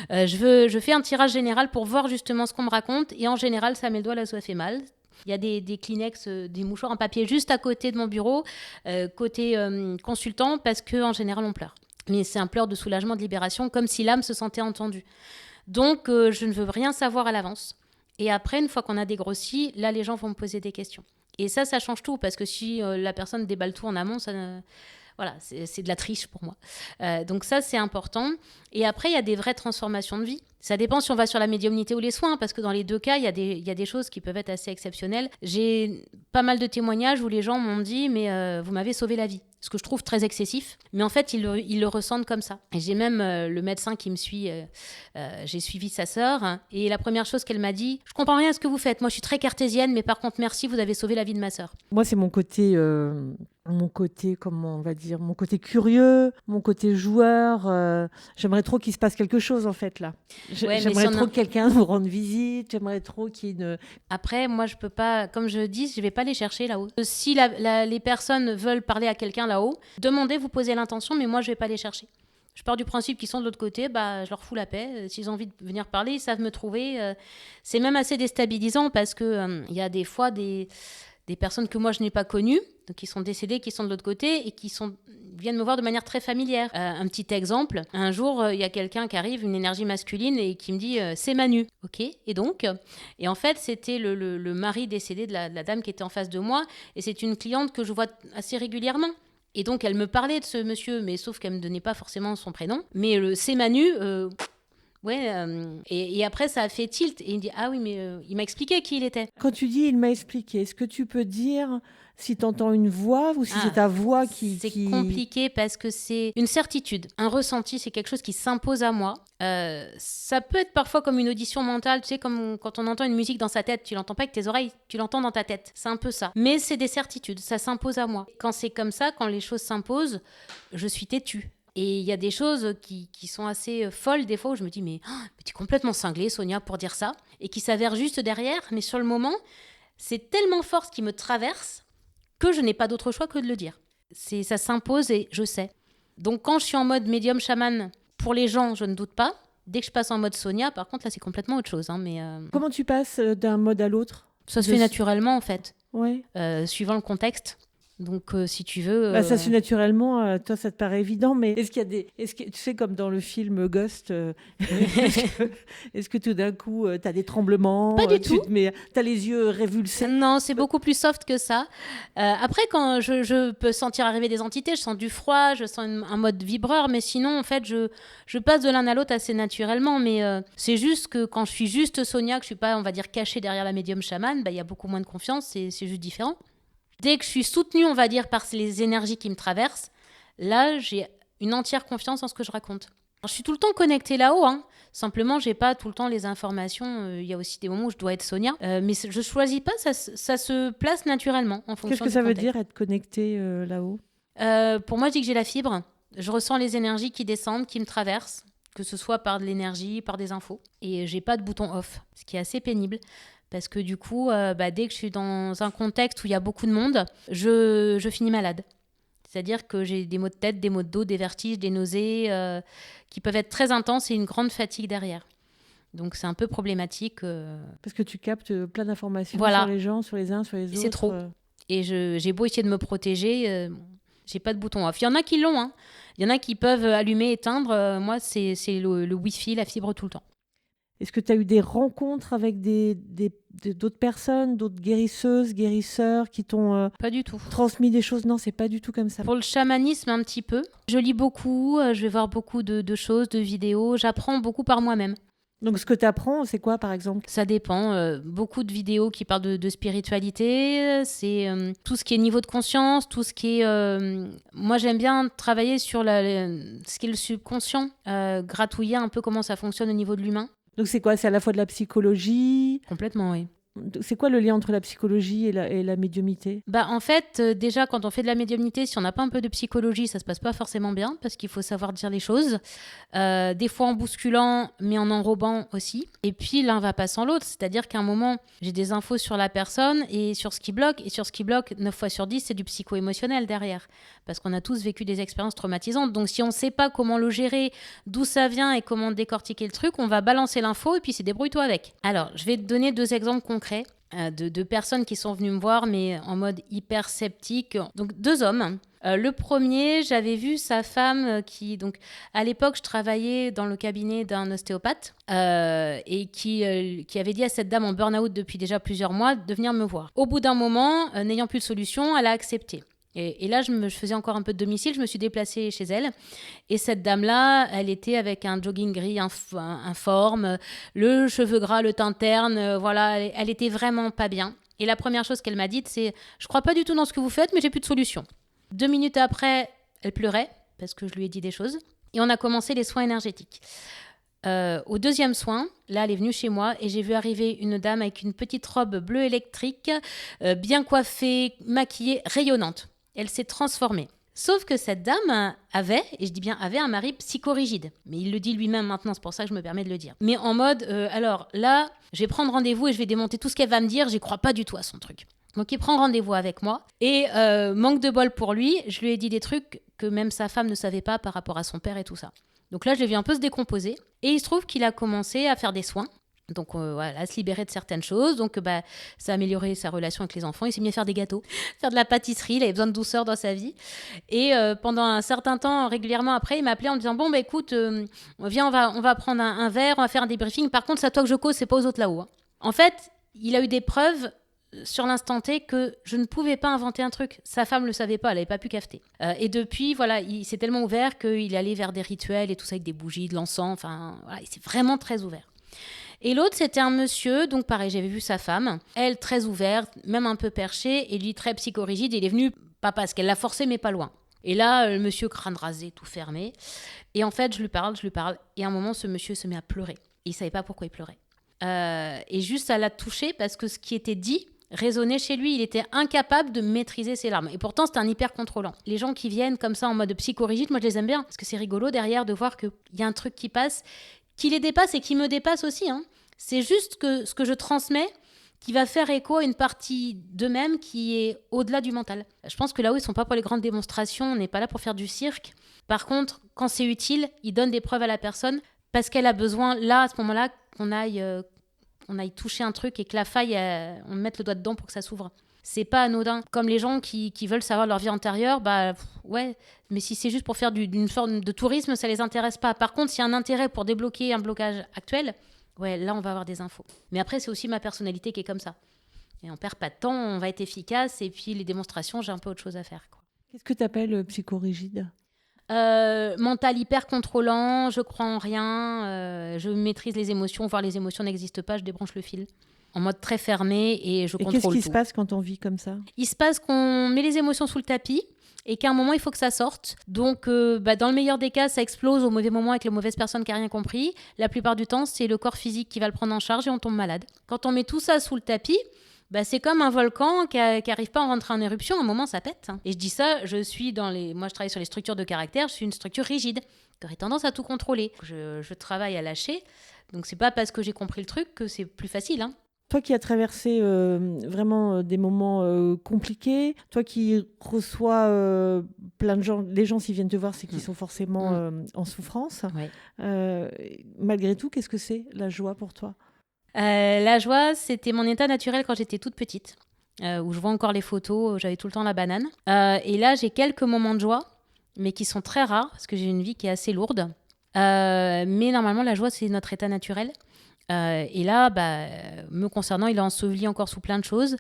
Je fais un tirage général pour voir justement ce qu'on me raconte et en général, ça met le doigt là où ça fait mal. Il y a des Kleenex, des mouchoirs en papier juste à côté de mon bureau, côté consultant, parce qu'en général, on pleure. Mais c'est un pleur de soulagement, de libération, comme si l'âme se sentait entendue. Donc, je ne veux rien savoir à l'avance. Et après, une fois qu'on a dégrossi, là, les gens vont me poser des questions. Et ça change tout, parce que si la personne déballe tout en amont, voilà, c'est de la triche pour moi. Donc ça, c'est important. Et après, il y a des vraies transformations de vie. Ça dépend si on va sur la médiumnité ou les soins, parce que dans les deux cas, il y a des choses qui peuvent être assez exceptionnelles. J'ai pas mal de témoignages où les gens m'ont dit « mais vous m'avez sauvé la vie ». Ce que je trouve très excessif. Mais en fait, ils le ressentent comme ça. Et j'ai même le médecin qui me suit, j'ai suivi sa sœur, hein, et la première chose qu'elle m'a dit « Je comprends rien à ce que vous faites. Moi, je suis très cartésienne, mais par contre, merci, vous avez sauvé la vie de ma sœur. » Moi, c'est mon côté, comment on va dire, mon côté curieux, mon côté joueur. J'aimerais trop qu'il se passe quelque chose, en fait, là. J'aimerais trop que quelqu'un vous rende visite. J'aimerais trop qu'il y ait une... Après, moi, je peux pas, comme je dis, je vais pas les chercher là-haut. Si les personnes veulent parler à quelqu'un là-haut, demandez, vous posez l'intention, mais moi, je vais pas les chercher. Je pars du principe qu'ils sont de l'autre côté, je leur fous la paix. S'ils ont envie de venir parler, ils savent me trouver. C'est même assez déstabilisant, parce que y a des fois des personnes que moi je n'ai pas connues, donc qui sont décédées, qui sont de l'autre côté et qui viennent me voir de manière très familière. Un petit exemple, un jour, il y a quelqu'un qui arrive, une énergie masculine, et qui me dit « c'est Manu ». Ok, et donc, et en fait, c'était le mari décédé de la dame qui était en face de moi, et c'est une cliente que je vois assez régulièrement. Et donc, elle me parlait de ce monsieur, mais sauf qu'elle ne me donnait pas forcément son prénom. Mais le c'est Manu... et après, ça a fait tilt. Et il me dit « Ah oui, mais il m'a expliqué qui il était. » Quand tu dis « il m'a expliqué », est-ce que tu peux dire si tu entends une voix ou si c'est ta voix qui... C'est compliqué, parce que c'est une certitude. Un ressenti, c'est quelque chose qui s'impose à moi. Ça peut être parfois comme une audition mentale, tu sais, comme quand on entend une musique dans sa tête. Tu l'entends pas avec tes oreilles, tu l'entends dans ta tête. C'est un peu ça. Mais c'est des certitudes, ça s'impose à moi. Quand c'est comme ça, quand les choses s'imposent, je suis têtue. Et il y a des choses qui sont assez folles des fois, où je me dis mais tu es complètement cinglée, Sonia, pour dire ça, et qui s'avèrent juste derrière. Mais sur le moment, c'est tellement fort ce qui me traverse que je n'ai pas d'autre choix que de le dire. Ça s'impose et je sais. Donc quand je suis en mode médium chaman, pour les gens, je ne doute pas. Dès que je passe en mode Sonia, par contre, là, c'est complètement autre chose. Mais Comment tu passes d'un mode à l'autre ? Ça se fait naturellement, en fait. Ouais. Suivant le contexte. Donc, si tu veux... Ça se fait naturellement, toi, ça te paraît évident, mais est-ce qu'il y a des... tu sais, comme dans le film Ghost, est-ce que tout d'un coup, tu as des tremblements ? Pas du tout. Tu as les yeux révulsés ? Non, c'est beaucoup plus soft que ça. Après, quand je peux sentir arriver des entités, je sens du froid, je sens un mode vibreur, mais sinon, en fait, je passe de l'un à l'autre assez naturellement. Mais c'est juste que quand je suis juste Sonia, que je suis pas, on va dire, cachée derrière la médium chamane, y a beaucoup moins de confiance, c'est juste différent. Dès que je suis soutenue, on va dire, par les énergies qui me traversent, là, j'ai une entière confiance en ce que je raconte. Alors, je suis tout le temps connectée là-haut, hein. Simplement, j'ai pas tout le temps les informations. Il y a aussi des moments où je dois être Sonia. Mais je choisis pas, ça se place naturellement en fonction du contexte. Qu'est-ce que ça veut dire, être connectée là-haut ? Pour moi, je dis que j'ai la fibre. Je ressens les énergies qui descendent, qui me traversent, que ce soit par de l'énergie, par des infos. Et j'ai pas de bouton off, ce qui est assez pénible. Parce que du coup, dès que je suis dans un contexte où il y a beaucoup de monde, je finis malade. C'est-à-dire que j'ai des maux de tête, des maux de dos, des vertiges, des nausées qui peuvent être très intenses et une grande fatigue derrière. Donc c'est un peu problématique. Parce que tu captes plein d'informations sur les gens, sur les uns, sur les autres. C'est trop. Et j'ai beau essayer de me protéger, j'ai pas de bouton off. Il y en a qui l'ont, hein. Il y en a qui peuvent allumer, éteindre. Moi, c'est le Wi-Fi, la fibre tout le temps. Est-ce que tu as eu des rencontres avec d'autres personnes, d'autres guérisseuses, guérisseurs qui t'ont pas du tout transmis des choses ? Non, c'est pas du tout comme ça. Pour le chamanisme, un petit peu. Je lis beaucoup, je vais voir beaucoup de choses, de vidéos. J'apprends beaucoup par moi-même. Donc, ce que tu apprends, c'est quoi, par exemple ? Ça dépend. Beaucoup de vidéos qui parlent de spiritualité. C'est tout ce qui est niveau de conscience, tout ce qui est... Moi, j'aime bien travailler sur ce qui est le subconscient, gratouiller un peu comment ça fonctionne au niveau de l'humain. Donc c'est quoi ? C'est à la fois de la psychologie ? Complètement, oui. C'est quoi le lien entre la psychologie et la médiumnité ? En fait, déjà, quand on fait de la médiumnité, si on n'a pas un peu de psychologie, ça se passe pas forcément bien, parce qu'il faut savoir dire les choses. Des fois en bousculant, mais en enrobant aussi. Et puis, l'un va pas sans l'autre. C'est-à-dire qu'à un moment, j'ai des infos sur la personne et sur ce qui bloque. Et sur ce qui bloque, 9 fois sur 10, c'est du psycho-émotionnel derrière. Parce qu'on a tous vécu des expériences traumatisantes. Donc, si on sait pas comment le gérer, d'où ça vient et comment décortiquer le truc, on va balancer l'info et puis c'est débrouille-toi avec. Alors, je vais te donner 2 exemples concrets. De personnes qui sont venues me voir, mais en mode hyper sceptique. Donc 2 hommes. Le premier, j'avais vu sa femme donc à l'époque, je travaillais dans le cabinet d'un ostéopathe et qui avait dit à cette dame en burn-out depuis déjà plusieurs mois de venir me voir. Au bout d'un moment, n'ayant plus de solution, elle a accepté. Et là, je faisais encore un peu de domicile, je me suis déplacée chez elle. Et cette dame-là, elle était avec un jogging gris informe, le cheveu gras, le teint terne, voilà, elle était vraiment pas bien. Et la première chose qu'elle m'a dite, c'est « Je crois pas du tout dans ce que vous faites, mais j'ai plus de solution ». 2 minutes après, elle pleurait, parce que je lui ai dit des choses. Et on a commencé les soins énergétiques. Au deuxième soin, là, elle est venue chez moi et j'ai vu arriver une dame avec une petite robe bleue électrique, bien coiffée, maquillée, rayonnante. Elle s'est transformée. Sauf que cette dame avait, et je dis bien avait, un mari psychorigide. Mais il le dit lui-même maintenant, c'est pour ça que je me permets de le dire. Mais en mode, alors là, je vais prendre rendez-vous et je vais démonter tout ce qu'elle va me dire, j'y crois pas du tout à son truc. Donc il prend rendez-vous avec moi et manque de bol pour lui, je lui ai dit des trucs que même sa femme ne savait pas par rapport à son père et tout ça. Donc là, je l'ai vu un peu se décomposer et il se trouve qu'il a commencé à faire des soins. Donc voilà, à se libérer de certaines choses. Donc ça a amélioré sa relation avec les enfants. Il s'est mis à faire des gâteaux, faire de la pâtisserie. Il avait besoin de douceur dans sa vie. Et pendant un certain temps, régulièrement après, il m'appelait en me disant « Bon, écoute, viens, on va prendre un verre, on va faire un débriefing. Par contre, c'est à toi que je cause, c'est pas aux autres là-haut. » En fait, il a eu des preuves sur l'instant T que je ne pouvais pas inventer un truc. Sa femme ne le savait pas, elle n'avait pas pu cafeter. Et depuis, voilà, il s'est tellement ouvert qu'il allait vers des rituels et tout ça avec des bougies, de l'encens. Enfin, voilà, il s'est vraiment très ouvert. Et l'autre, c'était un monsieur, donc pareil, j'avais vu sa femme, elle très ouverte, même un peu perchée, et lui très psychorigide. Il est venu, pas parce qu'elle l'a forcé, mais pas loin. Et là, le monsieur crâne rasé, tout fermé. Et en fait, je lui parle, et à un moment, ce monsieur se met à pleurer. Et il ne savait pas pourquoi il pleurait. Et juste, ça l'a touché parce que ce qui était dit résonnait chez lui. Il était incapable de maîtriser ses larmes. Et pourtant, c'était un hyper contrôlant. Les gens qui viennent comme ça en mode psychorigide, moi, je les aime bien. Parce que c'est rigolo derrière de voir qu'il y a un truc qui passe, qui les dépasse et qui me dépasse aussi, hein. C'est juste que ce que je transmets qui va faire écho à une partie d'eux-mêmes qui est au-delà du mental. Je pense que là où ils ne sont pas pour les grandes démonstrations, on n'est pas là pour faire du cirque. Par contre, quand c'est utile, ils donnent des preuves à la personne parce qu'elle a besoin, là, à ce moment-là, qu'on aille toucher un truc et que la faille, on mette le doigt dedans pour que ça s'ouvre. C'est pas anodin. Comme les gens qui veulent savoir leur vie antérieure, ouais, mais si c'est juste pour faire d'une forme de tourisme, ça les intéresse pas. Par contre, s'il y a un intérêt pour débloquer un blocage actuel, ouais, là, on va avoir des infos. Mais après, c'est aussi ma personnalité qui est comme ça. Et on perd pas de temps, on va être efficace. Et puis, les démonstrations, j'ai un peu autre chose à faire, quoi. Qu'est-ce que tu appelles psychorigide ? Mental hyper contrôlant, je crois en rien, je maîtrise les émotions, voire les émotions n'existent pas, je débranche le fil. En mode très fermé et je contrôle tout. Et qu'est-ce qui se passe quand on vit comme ça ? Il se passe qu'on met les émotions sous le tapis et qu'à un moment, il faut que ça sorte. Donc, dans le meilleur des cas, ça explose au mauvais moment avec la mauvaise personne qui n'a rien compris. La plupart du temps, c'est le corps physique qui va le prendre en charge et on tombe malade. Quand on met tout ça sous le tapis, c'est comme un volcan qui n'arrive pas à rentrer en éruption. À un moment, ça pète. Et je dis ça, moi, je travaille sur les structures de caractère. Je suis une structure rigide qui aurait tendance à tout contrôler. Je travaille à lâcher. Donc, c'est pas parce que j'ai compris le truc que c'est plus facile, hein. Toi qui as traversé vraiment des moments compliqués, toi qui reçois plein de gens, les gens s'ils viennent te voir, c'est qu'ils sont forcément en souffrance. Ouais. Malgré tout, qu'est-ce que c'est la joie pour toi ? La joie, c'était mon état naturel quand j'étais toute petite, où je vois encore les photos, j'avais tout le temps la banane. Et là, j'ai quelques moments de joie, mais qui sont très rares, parce que j'ai une vie qui est assez lourde. Mais normalement, la joie, c'est notre état naturel. Et là, me concernant, il est enseveli encore sous plein de choses.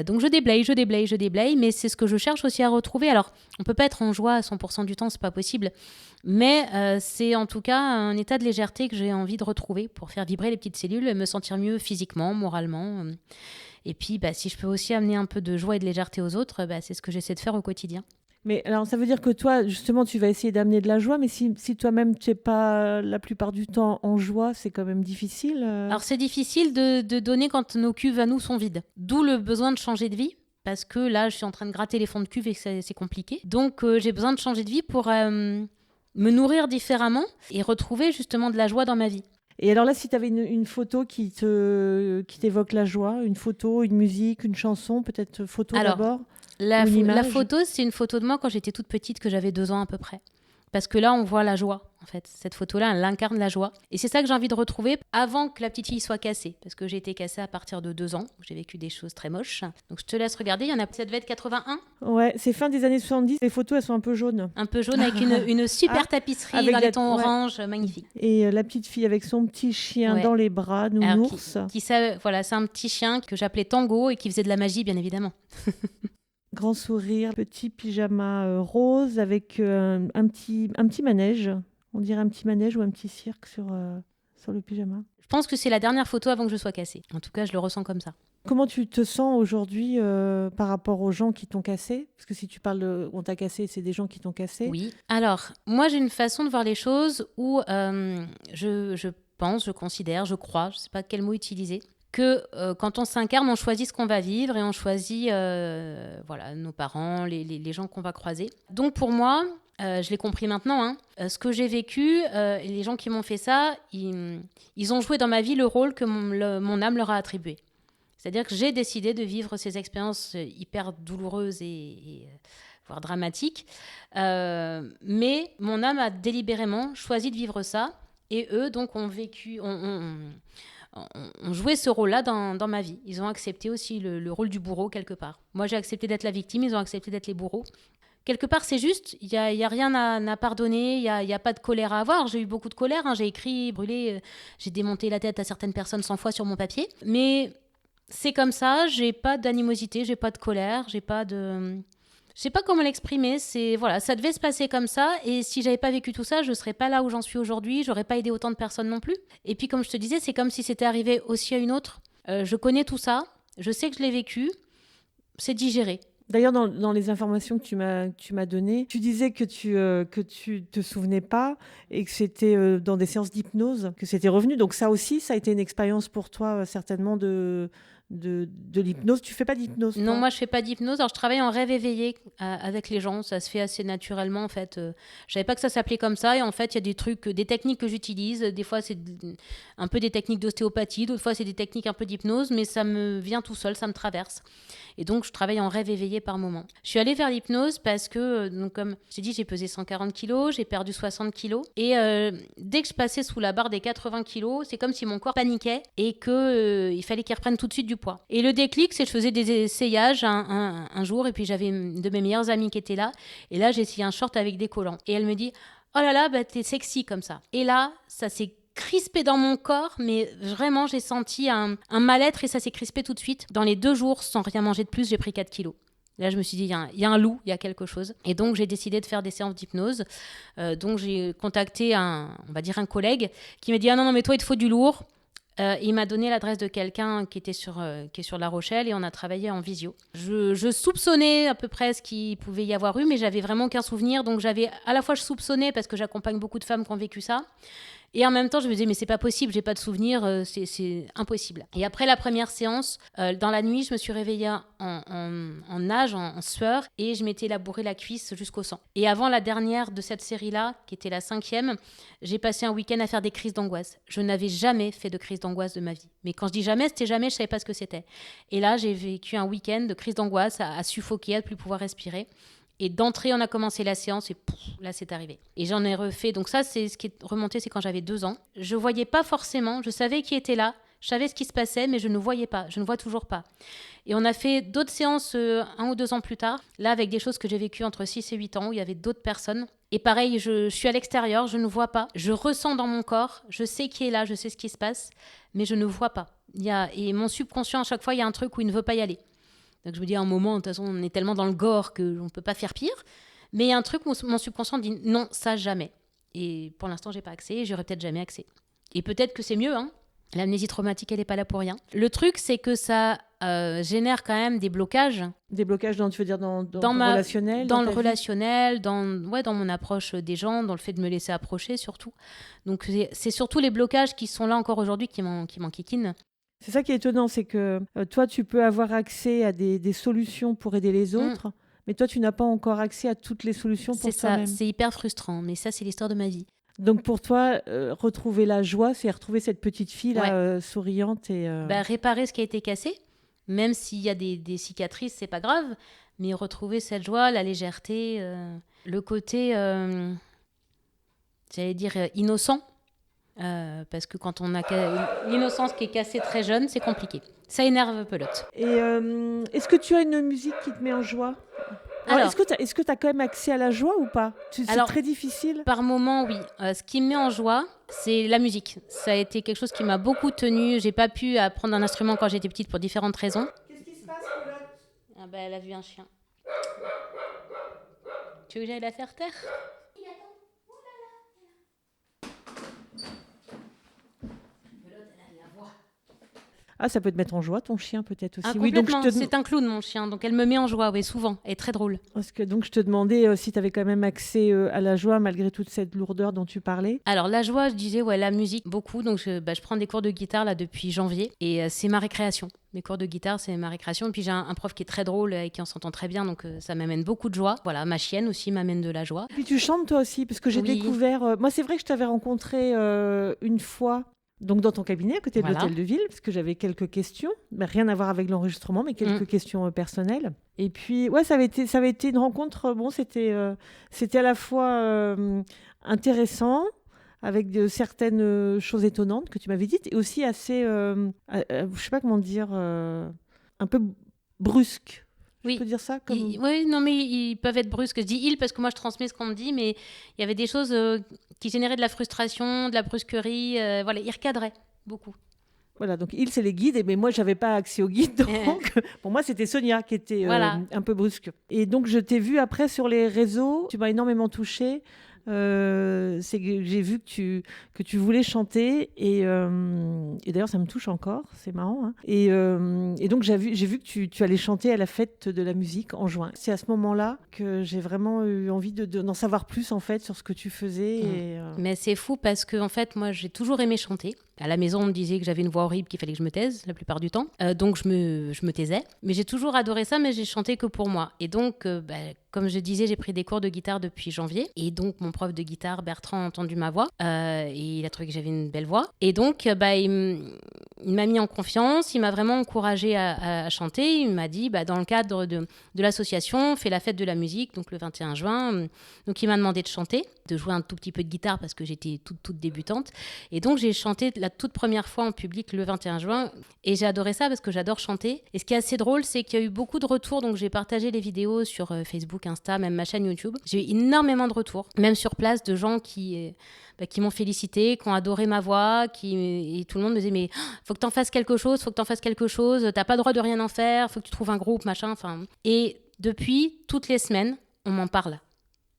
Donc je déblaye, mais c'est ce que je cherche aussi à retrouver. Alors, on peut pas être en joie à 100% du temps, c'est pas possible. Mais c'est en tout cas un état de légèreté que j'ai envie de retrouver pour faire vibrer les petites cellules et me sentir mieux physiquement, moralement. Et puis, si je peux aussi amener un peu de joie et de légèreté aux autres, c'est ce que j'essaie de faire au quotidien. Mais alors, ça veut dire que toi, justement, tu vas essayer d'amener de la joie, mais si toi-même, tu n'es pas la plupart du temps en joie, c'est quand même difficile. Alors, c'est difficile de donner quand nos cuves à nous sont vides. D'où le besoin de changer de vie, parce que là, je suis en train de gratter les fonds de cuve et c'est compliqué. Donc, j'ai besoin de changer de vie pour me nourrir différemment et retrouver justement de la joie dans ma vie. Et alors là, si tu avais une photo qui t'évoque la joie, une photo, une musique, une chanson, peut-être photo d'abord ? La photo, c'est une photo de moi quand j'étais toute petite, que j'avais 2 ans à peu près. Parce que là, on voit la joie. en fait. Cette photo-là, elle incarne la joie. Et c'est ça que j'ai envie de retrouver avant que la petite fille soit cassée. Parce que j'ai été cassée à partir de 2 ans. J'ai vécu des choses très moches. Donc je te laisse regarder. Il y en a, ça devait être 81. Ouais, c'est fin des années 70. Les photos, elles sont un peu jaunes. Un peu jaune avec une super tapisserie avec dans la- les tons ouais. orange, magnifique. Et la petite fille avec son petit chien Ouais. dans les bras, Alors, nounours. voilà, c'est un petit chien que j'appelais Tango et qui faisait de la magie, bien évidemment. Grand sourire, petit pyjama rose avec un petit manège. On dirait un petit manège ou un petit cirque sur le pyjama. Je pense que c'est la dernière photo avant que je sois cassée. En tout cas, je le ressens comme ça. Comment tu te sens aujourd'hui par rapport aux gens qui t'ont cassé? Parce que si tu parles de on t'a cassé, c'est des gens qui t'ont cassé. Oui. Alors, moi, j'ai une façon de voir les choses où je pense, je considère, je crois, je ne sais pas quel mot utiliser, que quand on s'incarne, on choisit ce qu'on va vivre et on choisit voilà, nos parents, les gens qu'on va croiser. Donc pour moi, je l'ai compris maintenant, hein, ce que j'ai vécu, et les gens qui m'ont fait ça, ils ont joué dans ma vie le rôle que mon âme leur a attribué. C'est-à-dire que j'ai décidé de vivre ces expériences hyper douloureuses et voire dramatiques. Mais mon âme a délibérément choisi de vivre ça. Et eux, donc, ont vécu, ont joué ce rôle-là dans ma vie. Ils ont accepté aussi le rôle du bourreau quelque part. Moi, j'ai accepté d'être la victime, ils ont accepté d'être les bourreaux. Quelque part, c'est juste, il n'y a rien à pardonner, il n'y a pas de colère à avoir. J'ai eu beaucoup de colère, hein, j'ai écrit, brûlé, j'ai démonté la tête à certaines personnes 100 fois sur mon papier. Mais c'est comme ça, j'ai pas d'animosité, j'ai pas de colère, j'ai pas de... Je sais pas comment l'exprimer, voilà, ça devait se passer comme ça, et si j'avais pas vécu tout ça, je serais pas là où j'en suis aujourd'hui, j'aurais pas aidé autant de personnes non plus. Et puis comme je te disais, c'est comme si c'était arrivé aussi à une autre. Je connais tout ça, je sais que je l'ai vécu, c'est digéré. D'ailleurs, dans les informations que tu m'as données, tu disais que tu te souvenais pas et que c'était dans des séances d'hypnose que c'était revenu. Donc ça aussi, ça a été une expérience pour toi certainement de l'hypnose. Tu fais pas d'hypnose, toi? Non, moi je fais pas d'hypnose. Alors je travaille en rêve éveillé avec les gens. Ça se fait assez naturellement en fait. Je savais pas que ça s'appelait comme ça. Et en fait, il y a des trucs, des techniques que j'utilise. Des fois, c'est un peu des techniques d'ostéopathie. D'autres fois, c'est des techniques un peu d'hypnose. Mais ça me vient tout seul, ça me traverse. Et donc, je travaille en rêve éveillé par moment. Je suis allée vers l'hypnose parce que, donc, comme j'ai dit, j'ai pesé 140 kilos, j'ai perdu 60 kilos. Et dès que je passais sous la barre des 80 kilos, c'est comme si mon corps paniquait et qu'il fallait qu'il reprenne tout de suite du poids. Et le déclic, c'est que je faisais des essayages un jour et puis j'avais une de mes meilleures amies qui était là. Et là, j'ai essayé un short avec des collants. Et elle me dit « Oh là là, bah, t'es sexy comme ça. » Et là, ça s'est crispé dans mon corps, mais vraiment j'ai senti un mal-être et ça s'est crispé tout de suite. Dans les 2 jours, sans rien manger de plus, j'ai pris 4 kilos. Là, je me suis dit, il y a un loup, il y a quelque chose. Et donc, j'ai décidé de faire des séances d'hypnose. Donc, j'ai contacté on va dire un collègue qui m'a dit, ah non, mais toi, il te faut du lourd. Il m'a donné l'adresse de quelqu'un qui est sur La Rochelle et on a travaillé en visio. Je soupçonnais à peu près ce qu'il pouvait y avoir eu, mais j'avais vraiment aucun souvenir. Donc, à la fois, je soupçonnais parce que j'accompagne beaucoup de femmes qui ont vécu ça. Et en même temps, je me disais, mais c'est pas possible, j'ai pas de souvenir, c'est impossible. Et après la première séance, dans la nuit, je me suis réveillée en nage, en sueur, et je m'étais labouré la cuisse jusqu'au sang. Et avant la dernière de cette série-là, qui était la 5e, j'ai passé un week-end à faire des crises d'angoisse. Je n'avais jamais fait de crise d'angoisse de ma vie. Mais quand je dis jamais, c'était jamais, je savais pas ce que c'était. Et là, j'ai vécu un week-end de crise d'angoisse, à suffoquer, à ne plus pouvoir respirer. Et d'entrée, on a commencé la séance et là, c'est arrivé. Et j'en ai refait. Donc ça, c'est ce qui est remonté, c'est quand j'avais 2 ans. Je voyais pas forcément, je savais qui était là, je savais ce qui se passait, mais je ne voyais pas, je ne vois toujours pas. Et on a fait d'autres séances 1 ou 2 ans plus tard, là avec des choses que j'ai vécues entre 6 et 8 ans, où il y avait d'autres personnes. Et pareil, je suis à l'extérieur, je ne vois pas. Je ressens dans mon corps, je sais qui est là, je sais ce qui se passe, mais je ne vois pas. Et mon subconscient, à chaque fois, il y a un truc où il ne veut pas y aller. Donc je me dis à un moment, de toute façon, on est tellement dans le gore qu'on ne peut pas faire pire. Mais il y a un truc où mon subconscient dit non, ça jamais. Et pour l'instant, j'ai pas accès et j'aurai peut-être jamais accès. Et peut-être que c'est mieux, hein. L'amnésie traumatique, elle n'est pas là pour rien. Le truc, c'est que ça génère quand même des blocages. Des blocages tu veux dire dans le relationnel? Dans le relationnel, dans mon approche des gens, dans le fait de me laisser approcher surtout. Donc c'est surtout les blocages qui sont là encore aujourd'hui qui m'enquiquinent. C'est ça qui est étonnant, c'est que toi, tu peux avoir accès à des solutions pour aider les autres, mais toi, tu n'as pas encore accès à toutes les solutions pour toi-même. C'est ça, c'est hyper frustrant, mais ça, c'est l'histoire de ma vie. Donc pour toi, retrouver la joie, c'est retrouver cette petite fille là, souriante et... réparer ce qui a été cassé, même s'il y a des cicatrices, c'est pas grave, mais retrouver cette joie, la légèreté, le côté j'allais dire, innocent. Parce que quand on a l'innocence qui est cassée très jeune, c'est compliqué. Ça énerve pelote. Et est-ce que tu as une musique qui te met en joie ? Alors, est-ce que tu as quand même accès à la joie ou pas ? C'est très difficile. Par moment, oui. Ce qui me met en joie, c'est la musique. Ça a été quelque chose qui m'a beaucoup tenue. J'ai pas pu apprendre un instrument quand j'étais petite pour différentes raisons. Qu'est-ce qui se passe, Paulette ? Elle a vu un chien. Tu veux que j'aille la faire taire ? Ah, ça peut te mettre en joie, ton chien, peut-être aussi. Complètement. Oui, c'est un clown, mon chien. Donc, elle me met en joie, oui, souvent. Elle est très drôle. Parce que donc, je te demandais si tu avais quand même accès à la joie, malgré toute cette lourdeur dont tu parlais. Alors, la joie, je disais, la musique, beaucoup. Donc, je prends des cours de guitare, là, depuis janvier. Et c'est ma récréation. Mes cours de guitare, c'est ma récréation. Et puis, j'ai un prof qui est très drôle et qui on s'entend très bien. Donc, ça m'amène beaucoup de joie. Voilà, ma chienne aussi m'amène de la joie. Et puis, tu chantes, toi aussi, parce que j'ai découvert... moi, c'est vrai que je t'avais rencontré une fois... Donc dans ton cabinet, à côté de l'hôtel de ville, parce que j'avais quelques questions, rien à voir avec l'enregistrement, mais quelques questions personnelles. Et puis, ça avait été une rencontre, c'était à la fois intéressant, avec certaines choses étonnantes que tu m'avais dites, et aussi assez, je sais pas comment dire, un peu brusque. Oui. Je peux dire ça Oui, non, mais ils peuvent être brusques. Je dis ils parce que moi je transmets ce qu'on me dit, mais il y avait des choses qui généraient de la frustration, de la brusquerie. Ils recadraient beaucoup. Voilà, donc ils, c'est les guides, mais moi, je n'avais pas accès aux guides. Donc, pour moi, c'était Sonia qui était un peu brusque. Et donc, je t'ai vu après sur les réseaux. Tu m'as énormément touchée. C'est que j'ai vu que tu voulais chanter et d'ailleurs ça me touche encore, c'est marrant, hein. Et donc j'ai vu que tu allais chanter à la fête de la musique en juin. C'est à ce moment-là que j'ai vraiment eu envie d'en savoir plus en fait sur ce que tu faisais. Mais c'est fou parce que en fait moi j'ai toujours aimé chanter. À la maison, on me disait que j'avais une voix horrible, qu'il fallait que je me taise la plupart du temps. Donc, je me taisais. Mais j'ai toujours adoré ça, mais j'ai chanté que pour moi. Et donc, comme je disais, j'ai pris des cours de guitare depuis janvier. Et donc, mon prof de guitare, Bertrand, a entendu ma voix. Et il a trouvé que j'avais une belle voix. Et donc, il m'a mis en confiance. Il m'a vraiment encouragée à chanter. Il m'a dit, dans le cadre de l'association, fais la fête de la musique, donc le 21 juin. Donc, il m'a demandé de chanter, de jouer un tout petit peu de guitare parce que j'étais toute débutante. Et donc, j'ai chanté la toute première fois en public le 21 juin et j'ai adoré ça parce que j'adore chanter. Et ce qui est assez drôle, c'est qu'il y a eu beaucoup de retours, donc j'ai partagé les vidéos sur Facebook, Insta, même ma chaîne YouTube. J'ai eu énormément de retours, même sur place, de gens qui m'ont félicité, qui ont adoré ma voix, et tout le monde me disait mais faut que t'en fasses quelque chose, t'as pas le droit de rien en faire, faut que tu trouves un groupe, machin, enfin. Et depuis, toutes les semaines, on m'en parle.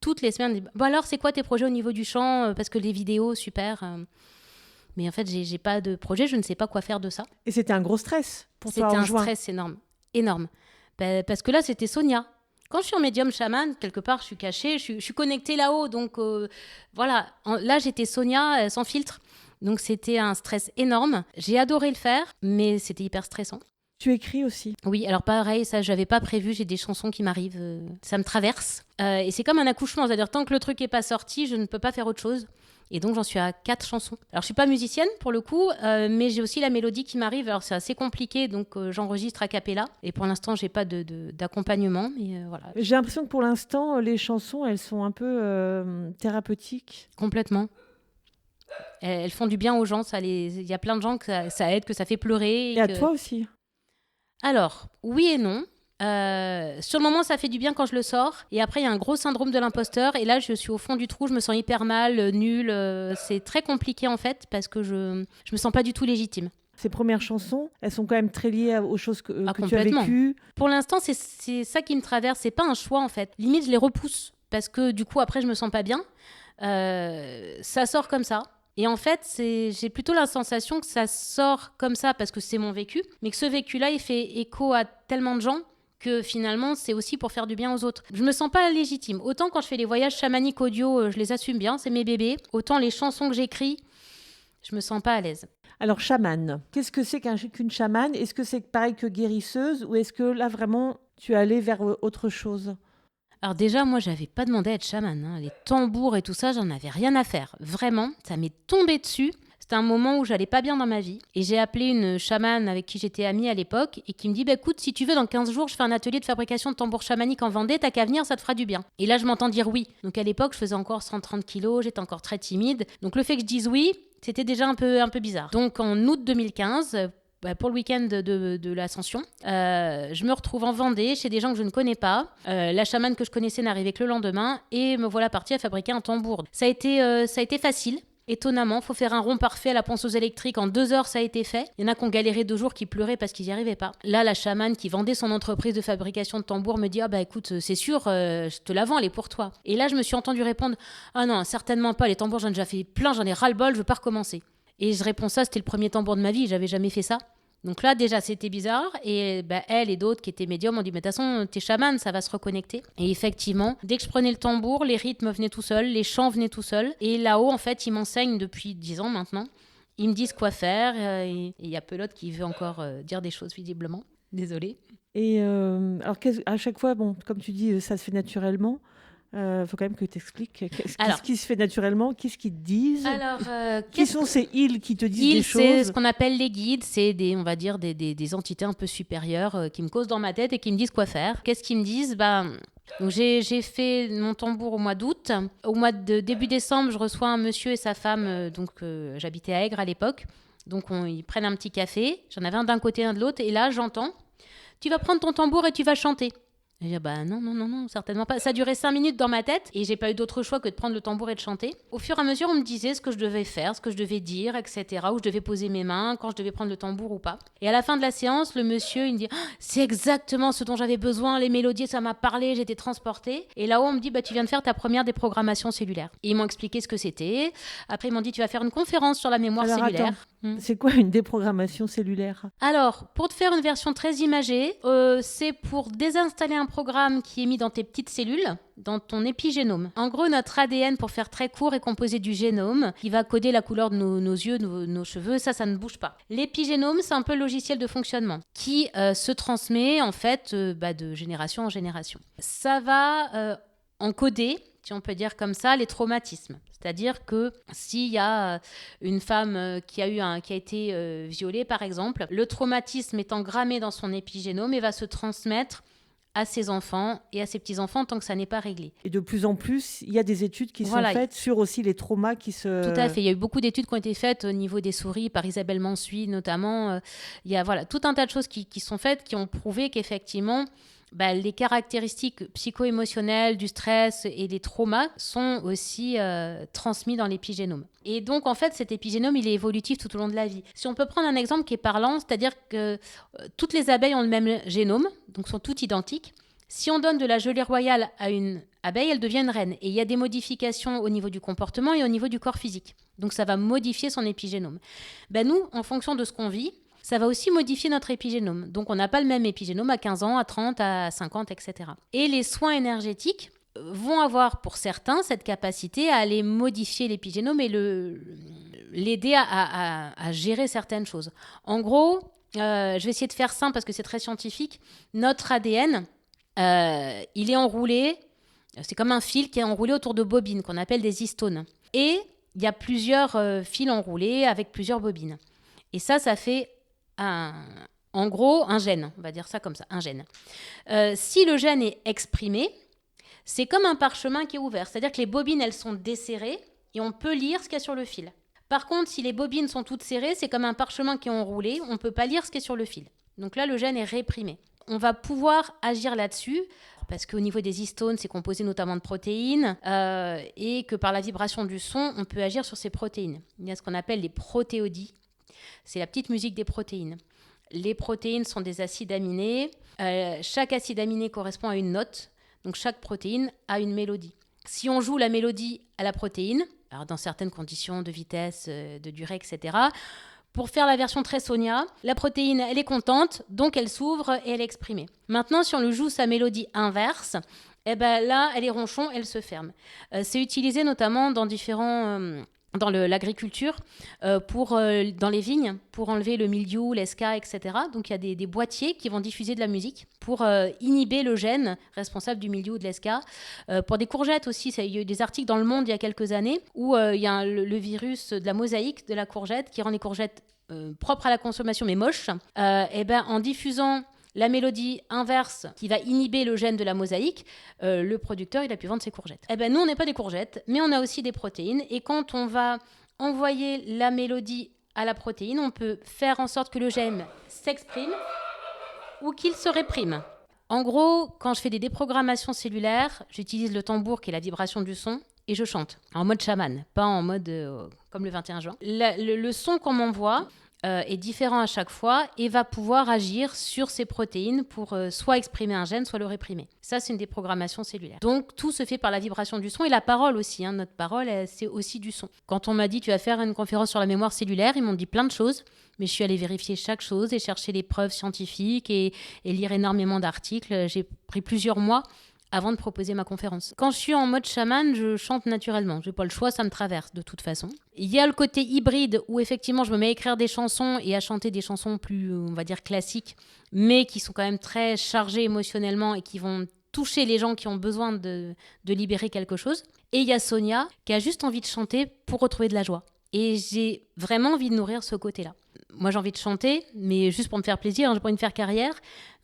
Toutes les semaines, on dit, alors c'est quoi tes projets au niveau du chant, parce que les vidéos, super. Mais en fait, j'ai pas de projet, je ne sais pas quoi faire de ça. Et c'était un gros stress pour toi en juin. C'était un stress énorme. Parce que là, c'était Sonia. Quand je suis en médium chaman, quelque part, je suis cachée, je suis connectée là-haut. Donc voilà, là, j'étais Sonia sans filtre. Donc c'était un stress énorme. J'ai adoré le faire, mais c'était hyper stressant. Tu écris aussi ? Oui, alors pareil, ça, j'avais pas prévu. J'ai des chansons qui m'arrivent, ça me traverse. Et c'est comme un accouchement, c'est-à-dire tant que le truc est pas sorti, je ne peux pas faire autre chose. Et donc, j'en suis à 4 chansons. Alors, je suis pas musicienne, pour le coup, mais j'ai aussi la mélodie qui m'arrive. Alors, c'est assez compliqué, donc j'enregistre a cappella. Et pour l'instant, j'ai pas d'accompagnement, mais voilà. J'ai l'impression que pour l'instant, les chansons, elles sont un peu thérapeutiques. Complètement. Elles font du bien aux gens. Il y a plein de gens que ça aide, que ça fait pleurer. Et à toi aussi ? Alors, oui et non. Sur le moment, ça fait du bien quand je le sors. Et après, il y a un gros syndrome de l'imposteur. Et là, je suis au fond du trou. Je me sens hyper mal, nulle. C'est très compliqué, en fait, parce que je me sens pas du tout légitime. Ces premières chansons, elles sont quand même très liées aux choses que tu as vécues. Pour l'instant, c'est ça qui me traverse. C'est pas un choix, en fait. Limite, je les repousse. Parce que du coup, après, je me sens pas bien. Ça sort comme ça. Et en fait, j'ai plutôt la sensation que ça sort comme ça parce que c'est mon vécu. Mais que ce vécu-là, il fait écho à tellement de gens que finalement, c'est aussi pour faire du bien aux autres. Je me sens pas légitime. Autant quand je fais les voyages chamaniques audio, je les assume bien, c'est mes bébés. Autant les chansons que j'écris, je me sens pas à l'aise. Alors, chamane, qu'est-ce que c'est qu'une chamane ? Est-ce que c'est pareil que guérisseuse ou est-ce que là, vraiment, tu es allée vers autre chose ? Alors déjà, moi, j'avais pas demandé à être chamane. Les tambours et tout ça, j'en avais rien à faire. Vraiment, ça m'est tombé dessus. C'était un moment où j'allais pas bien dans ma vie. Et j'ai appelé une chamane avec qui j'étais amie à l'époque et qui me dit écoute, si tu veux, dans 15 jours, je fais un atelier de fabrication de tambours chamaniques en Vendée, t'as qu'à venir, ça te fera du bien. Et là, je m'entends dire oui. Donc à l'époque, je faisais encore 130 kilos, j'étais encore très timide. Donc le fait que je dise oui, c'était déjà un peu bizarre. Donc en août 2015, pour le week-end de l'Ascension, je me retrouve en Vendée chez des gens que je ne connais pas. La chamane que je connaissais n'arrivait que le lendemain et me voilà partie à fabriquer un tambour. Ça a été facile. Étonnamment, faut faire un rond parfait à la ponceuse électrique. En 2 heures, ça a été fait. Il y en a qui ont galéré 2 jours, qui pleuraient parce qu'ils n'y arrivaient pas. Là, la chamane qui vendait son entreprise de fabrication de tambours me dit écoute, c'est sûr, je te la vends, elle est pour toi. Et là, je me suis entendue répondre ah non, certainement pas, les tambours, j'en ai déjà fait plein, j'en ai ras-le-bol, je veux pas recommencer. Et je réponds ça, c'était le premier tambour de ma vie, j'avais jamais fait ça. Donc là, déjà, c'était bizarre. Et elle et d'autres qui étaient médiums ont dit, mais de toute façon, t'es chamane, ça va se reconnecter. Et effectivement, dès que je prenais le tambour, les rythmes venaient tout seuls, les chants venaient tout seuls. Et là-haut, en fait, ils m'enseignent depuis 10 ans maintenant. Ils me disent quoi faire. Et il y a Pelote qui veut encore dire des choses, visiblement. Désolée. Et alors, à chaque fois, comme tu dis, ça se fait naturellement. Faut quand même que tu expliques qu'est-ce qui se fait naturellement, qu'est-ce qu'ils te disent. Qui sont ces ils qui te disent des choses? C'est ce qu'on appelle les guides, c'est on va dire des entités un peu supérieures qui me causent dans ma tête et qui me disent quoi faire. Qu'est-ce qu'ils me disent? Donc j'ai fait mon tambour au mois d'août. Au mois de début décembre, je reçois un monsieur et sa femme, j'habitais à Aigres à l'époque. Donc ils prennent un petit café, j'en avais un d'un côté, un de l'autre, et là j'entends « Tu vas prendre ton tambour et tu vas chanter ». Et je dis, non, certainement pas. Ça a duré 5 minutes dans ma tête et j'ai pas eu d'autre choix que de prendre le tambour et de chanter. Au fur et à mesure, on me disait ce que je devais faire, ce que je devais dire, etc. Où je devais poser mes mains, quand je devais prendre le tambour ou pas. Et à la fin de la séance, le monsieur, il me dit, c'est exactement ce dont j'avais besoin, les mélodies, ça m'a parlé, j'étais transportée. Et là-haut, on me dit, tu viens de faire ta première déprogrammation cellulaire. Et ils m'ont expliqué ce que c'était. Après, ils m'ont dit, tu vas faire une conférence sur la mémoire cellulaire. C'est quoi une déprogrammation cellulaire? Alors, pour te faire une version très imagée, c'est pour désinstaller un programme qui est mis dans tes petites cellules, dans ton épigénome. En gros, notre ADN, pour faire très court, est composé du génome, qui va coder la couleur de nos yeux, nos cheveux, ça ne bouge pas. L'épigénome, c'est un peu le logiciel de fonctionnement, qui se transmet en fait de génération en génération. Ça va encoder, si on peut dire comme ça, les traumatismes. C'est-à-dire que s'il y a une femme qui a été violée, par exemple, le traumatisme est engrammé dans son épigénome et va se transmettre à ses enfants et à ses petits-enfants tant que ça n'est pas réglé. Et de plus en plus, il y a des études qui sont faites sur aussi les traumas qui se... Tout à fait. Il y a eu beaucoup d'études qui ont été faites au niveau des souris, par Isabelle Mansuy notamment. Il y a tout un tas de choses qui sont faites, qui ont prouvé qu'effectivement... les caractéristiques psycho-émotionnelles du stress et des traumas sont aussi transmis dans l'épigénome. Et donc, en fait, cet épigénome, il est évolutif tout au long de la vie. Si on peut prendre un exemple qui est parlant, c'est-à-dire que toutes les abeilles ont le même génome, donc sont toutes identiques. Si on donne de la gelée royale à une abeille, elle devient une reine. Et il y a des modifications au niveau du comportement et au niveau du corps physique. Donc, ça va modifier son épigénome. Nous, en fonction de ce qu'on vit, ça va aussi modifier notre épigénome. Donc, on n'a pas le même épigénome à 15 ans, à 30, à 50, etc. Et les soins énergétiques vont avoir, pour certains, cette capacité à aller modifier l'épigénome et l'aider à gérer certaines choses. En gros, je vais essayer de faire simple parce que c'est très scientifique. Notre ADN, il est enroulé, c'est comme un fil qui est enroulé autour de bobines qu'on appelle des histones. Et il y a plusieurs fils enroulés avec plusieurs bobines. Et ça fait... en gros, un gène, on va dire ça comme ça, un gène. Si le gène est exprimé, c'est comme un parchemin qui est ouvert. C'est-à-dire que les bobines, elles sont desserrées et on peut lire ce qu'il y a sur le fil. Par contre, si les bobines sont toutes serrées, c'est comme un parchemin qui est enroulé, on ne peut pas lire ce qui est sur le fil. Donc là, le gène est réprimé. On va pouvoir agir là-dessus parce qu'au niveau des histones, c'est composé notamment de protéines et que par la vibration du son, on peut agir sur ces protéines. Il y a ce qu'on appelle les protéodies. C'est la petite musique des protéines. Les protéines sont des acides aminés. Chaque acide aminé correspond à une note. Donc, chaque protéine a une mélodie. Si on joue la mélodie à la protéine, alors dans certaines conditions de vitesse, de durée, etc., pour faire la version très Sonia, la protéine, elle est contente, donc elle s'ouvre et elle est exprimée. Maintenant, si on lui joue sa mélodie inverse, là, elle est ronchon, elle se ferme. C'est utilisé notamment dans différents dans l'agriculture, dans les vignes, pour enlever le mildiou, l'esca, etc. Donc il y a des boîtiers qui vont diffuser de la musique pour inhiber le gène responsable du mildiou ou de l'esca. Pour des courgettes aussi, il y a eu des articles dans Le Monde il y a quelques années où il y a le virus de la mosaïque de la courgette qui rend les courgettes propres à la consommation mais moches. En diffusant la mélodie inverse qui va inhiber le gène de la mosaïque, le producteur il a pu vendre ses courgettes. Nous on n'est pas des courgettes, mais on a aussi des protéines et quand on va envoyer la mélodie à la protéine, on peut faire en sorte que le gène s'exprime ou qu'il se réprime. En gros, quand je fais des déprogrammations cellulaires, j'utilise le tambour qui est la vibration du son et je chante en mode chaman, pas en mode comme le 21 juin. Le son qu'on m'envoie est différent à chaque fois et va pouvoir agir sur ces protéines pour soit exprimer un gène, soit le réprimer. Ça, c'est une déprogrammation cellulaire. Donc, tout se fait par la vibration du son et la parole aussi. Notre parole, c'est aussi du son. Quand on m'a dit « tu vas faire une conférence sur la mémoire cellulaire », ils m'ont dit plein de choses, mais je suis allée vérifier chaque chose et chercher les preuves scientifiques et lire énormément d'articles. J'ai pris plusieurs mois avant de proposer ma conférence. Quand je suis en mode chaman, je chante naturellement. Je n'ai pas le choix, ça me traverse de toute façon. Il y a le côté hybride où effectivement je me mets à écrire des chansons et à chanter des chansons plus, on va dire, classiques, mais qui sont quand même très chargées émotionnellement et qui vont toucher les gens qui ont besoin de libérer quelque chose. Et il y a Sonia qui a juste envie de chanter pour retrouver de la joie. Et j'ai vraiment envie de nourrir ce côté-là. Moi, j'ai envie de chanter, mais juste pour me faire plaisir. J'ai pas envie de faire carrière,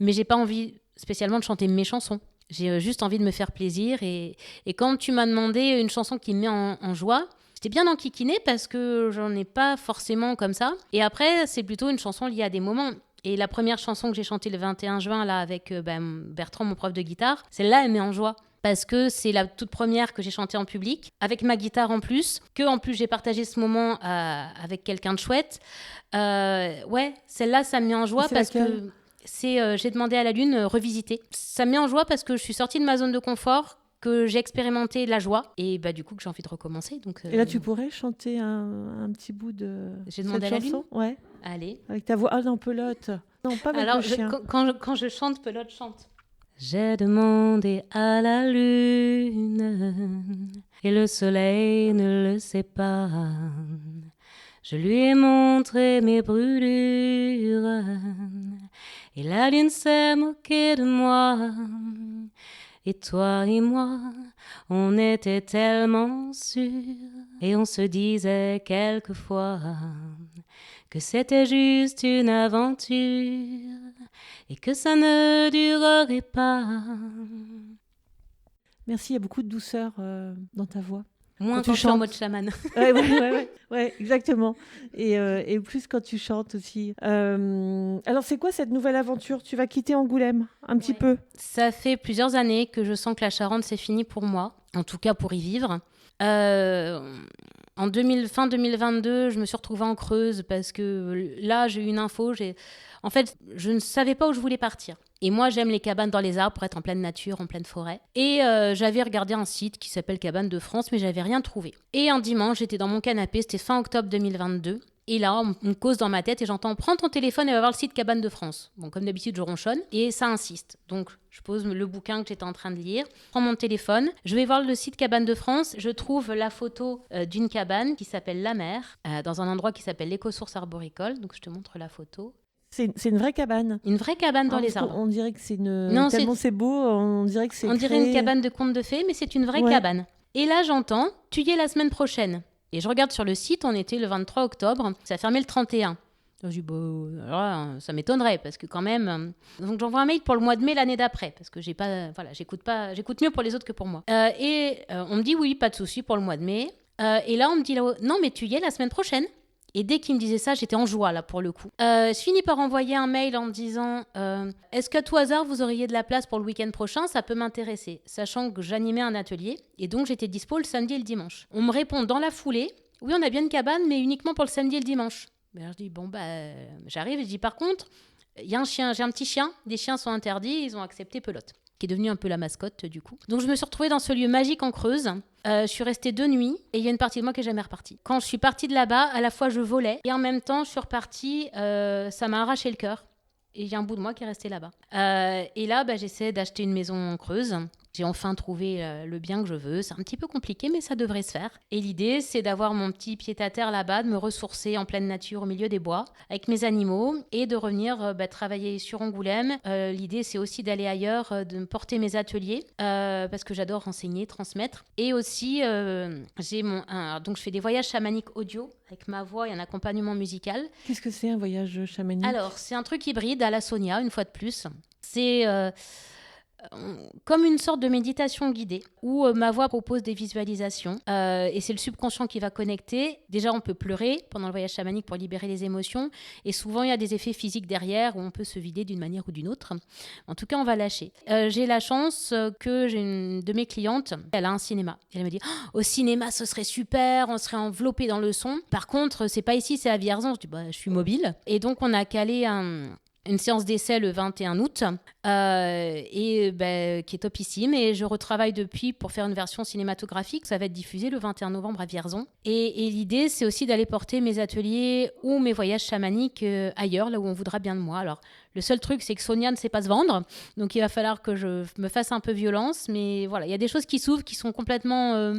mais j'ai pas envie spécialement de chanter mes chansons. J'ai juste envie de me faire plaisir. Et quand tu m'as demandé une chanson qui me met en joie, j'étais bien enquiquinée parce que j'en ai pas forcément comme ça. Et après, c'est plutôt une chanson liée à des moments. Et la première chanson que j'ai chantée le 21 juin là, avec Bertrand, mon prof de guitare, celle-là, elle met en joie. Parce que c'est la toute première que j'ai chantée en public, avec ma guitare en plus, en plus j'ai partagé ce moment avec quelqu'un de chouette. Celle-là, ça me met en joie parce que j'ai demandé à la Lune revisiter. Ça me met en joie parce que je suis sortie de ma zone de confort, que j'ai expérimenté la joie et du coup que j'ai envie de recommencer. Donc, Et là, tu pourrais chanter un petit bout de j'ai demandé cette chanson. Ouais. Allez. Avec ta voix. Ah non, pelote. Non, pas avec alors, le chien. Quand je chante, pelote chante. J'ai demandé à la lune et le soleil ne le sait pas. Je lui ai montré mes brûlures et la lune s'est moquée de moi. Et toi et moi, on était tellement sûrs et on se disait quelquefois que c'était juste une aventure et que ça ne durerait pas. Merci, il y a beaucoup de douceur dans ta voix. Moins quand je suis en mode chaman. Ouais, exactement. Et plus quand tu chantes aussi. Alors, c'est quoi cette nouvelle aventure ? Tu vas quitter Angoulême un petit peu ? Ça fait plusieurs années que je sens que la Charente, c'est fini pour moi. En tout cas, pour y vivre. Fin 2022, je me suis retrouvée en Creuse parce que là, j'ai eu une info. En fait, je ne savais pas où je voulais partir. Et moi, j'aime les cabanes dans les arbres pour être en pleine nature, en pleine forêt. Et j'avais regardé un site qui s'appelle Cabane de France, mais j'avais rien trouvé. Et un dimanche, j'étais dans mon canapé, c'était fin octobre 2022. Et là, on me cause dans ma tête et j'entends « Prends ton téléphone et va voir le site Cabane de France ». Bon, comme d'habitude, je ronchonne et ça insiste. Donc, je pose le bouquin que j'étais en train de lire, je prends mon téléphone, je vais voir le site Cabane de France. Je trouve la photo d'une cabane qui s'appelle La Mer, dans un endroit qui s'appelle l'Écosource Arboricole. Donc, je te montre la photo. C'est une vraie cabane. Une vraie cabane dans les arbres. On dirait que c'est une... Non, tellement c'est beau, on dirait que c'est On dirait une cabane de conte de fées, mais c'est une vraie cabane. Et là, j'entends « Tu y es la semaine prochaine ». Et je regarde sur le site, on était le 23 octobre, ça a fermé le 31. Donc je dis, alors, ça m'étonnerait, parce que quand même... Donc j'envoie un mail pour le mois de mai l'année d'après, parce que j'écoute mieux pour les autres que pour moi. On me dit, oui, pas de souci pour le mois de mai. Et là, on me dit, non, mais tu y es la semaine prochaine. Et dès qu'il me disait ça, j'étais en joie, là, pour le coup. Je finis par envoyer un mail en me disant « Est-ce qu'à tout hasard, vous auriez de la place pour le week-end prochain ? Ça peut m'intéresser. » Sachant que j'animais un atelier, et donc j'étais dispo le samedi et le dimanche. On me répond dans la foulée « Oui, on a bien une cabane, mais uniquement pour le samedi et le dimanche. » Alors je dis « j'arrive. » Et je dis « Par contre, il y a un chien, j'ai un petit chien. Les chiens sont interdits. Ils ont accepté Pelote. » Qui est devenue un peu la mascotte du coup. Donc je me suis retrouvée dans ce lieu magique en Creuse. Je suis restée 2 nuits et il y a une partie de moi qui n'est jamais repartie. Quand je suis partie de là-bas, à la fois je volais et en même temps je suis repartie, ça m'a arraché le cœur. Et il y a un bout de moi qui est resté là-bas. Et là, j'essaie d'acheter une maison en Creuse. J'ai enfin trouvé le bien que je veux. C'est un petit peu compliqué, mais ça devrait se faire. Et l'idée, c'est d'avoir mon petit pied-à-terre là-bas, de me ressourcer en pleine nature au milieu des bois avec mes animaux et de revenir travailler sur Angoulême. L'idée, c'est aussi d'aller ailleurs, de porter mes ateliers parce que j'adore enseigner, transmettre. Et aussi, donc je fais des voyages chamaniques audio avec ma voix et un accompagnement musical. Qu'est-ce que c'est un voyage chamanique ? Alors, c'est un truc hybride à la Sonia, une fois de plus. C'est comme une sorte de méditation guidée où ma voix propose des visualisations et c'est le subconscient qui va connecter. Déjà, on peut pleurer pendant le voyage chamanique pour libérer les émotions et souvent, il y a des effets physiques derrière où on peut se vider d'une manière ou d'une autre. En tout cas, on va lâcher. J'ai la chance que j'ai une de mes clientes, elle a un cinéma. Et elle me dit « Au cinéma, ce serait super, on serait enveloppé dans le son. Par contre, c'est pas ici, c'est à Vierzon. » Je dis « Je suis mobile. » Et donc, on a calé une séance d'essai le 21 août qui est topissime et je retravaille depuis pour faire une version cinématographique. Ça va être diffusé le 21 novembre à Vierzon. Et l'idée, c'est aussi d'aller porter mes ateliers ou mes voyages chamaniques ailleurs, là où on voudra bien de moi. Alors, le seul truc, c'est que Sonia ne sait pas se vendre. Donc, il va falloir que je me fasse un peu violence. Mais voilà, il y a des choses qui s'ouvrent qui sont complètement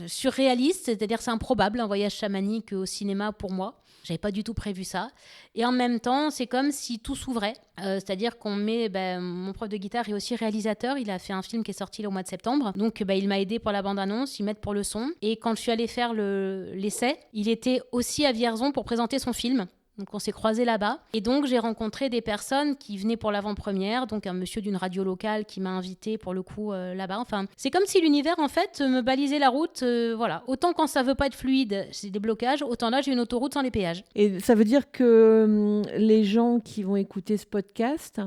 surréalistes. C'est-à-dire, c'est improbable, un voyage chamanique au cinéma pour moi. J'avais pas du tout prévu ça. Et en même temps, c'est comme si tout s'ouvrait. C'est-à-dire qu'on met... mon prof de guitare est aussi réalisateur. Il a fait un film qui est sorti au mois de septembre. Donc, il m'a aidé pour la bande-annonce, il m'aide pour le son. Et quand je suis allée faire l'essai, il était aussi à Vierzon pour présenter son film. Donc, on s'est croisés là-bas. Et donc, j'ai rencontré des personnes qui venaient pour l'avant-première. Donc, un monsieur d'une radio locale qui m'a invité pour le coup là-bas. Enfin, c'est comme si l'univers, en fait, me balisait la route. Voilà. Autant quand ça veut pas être fluide, c'est des blocages. Autant là, j'ai une autoroute sans les péages. Et ça veut dire que les gens qui vont écouter ce podcast,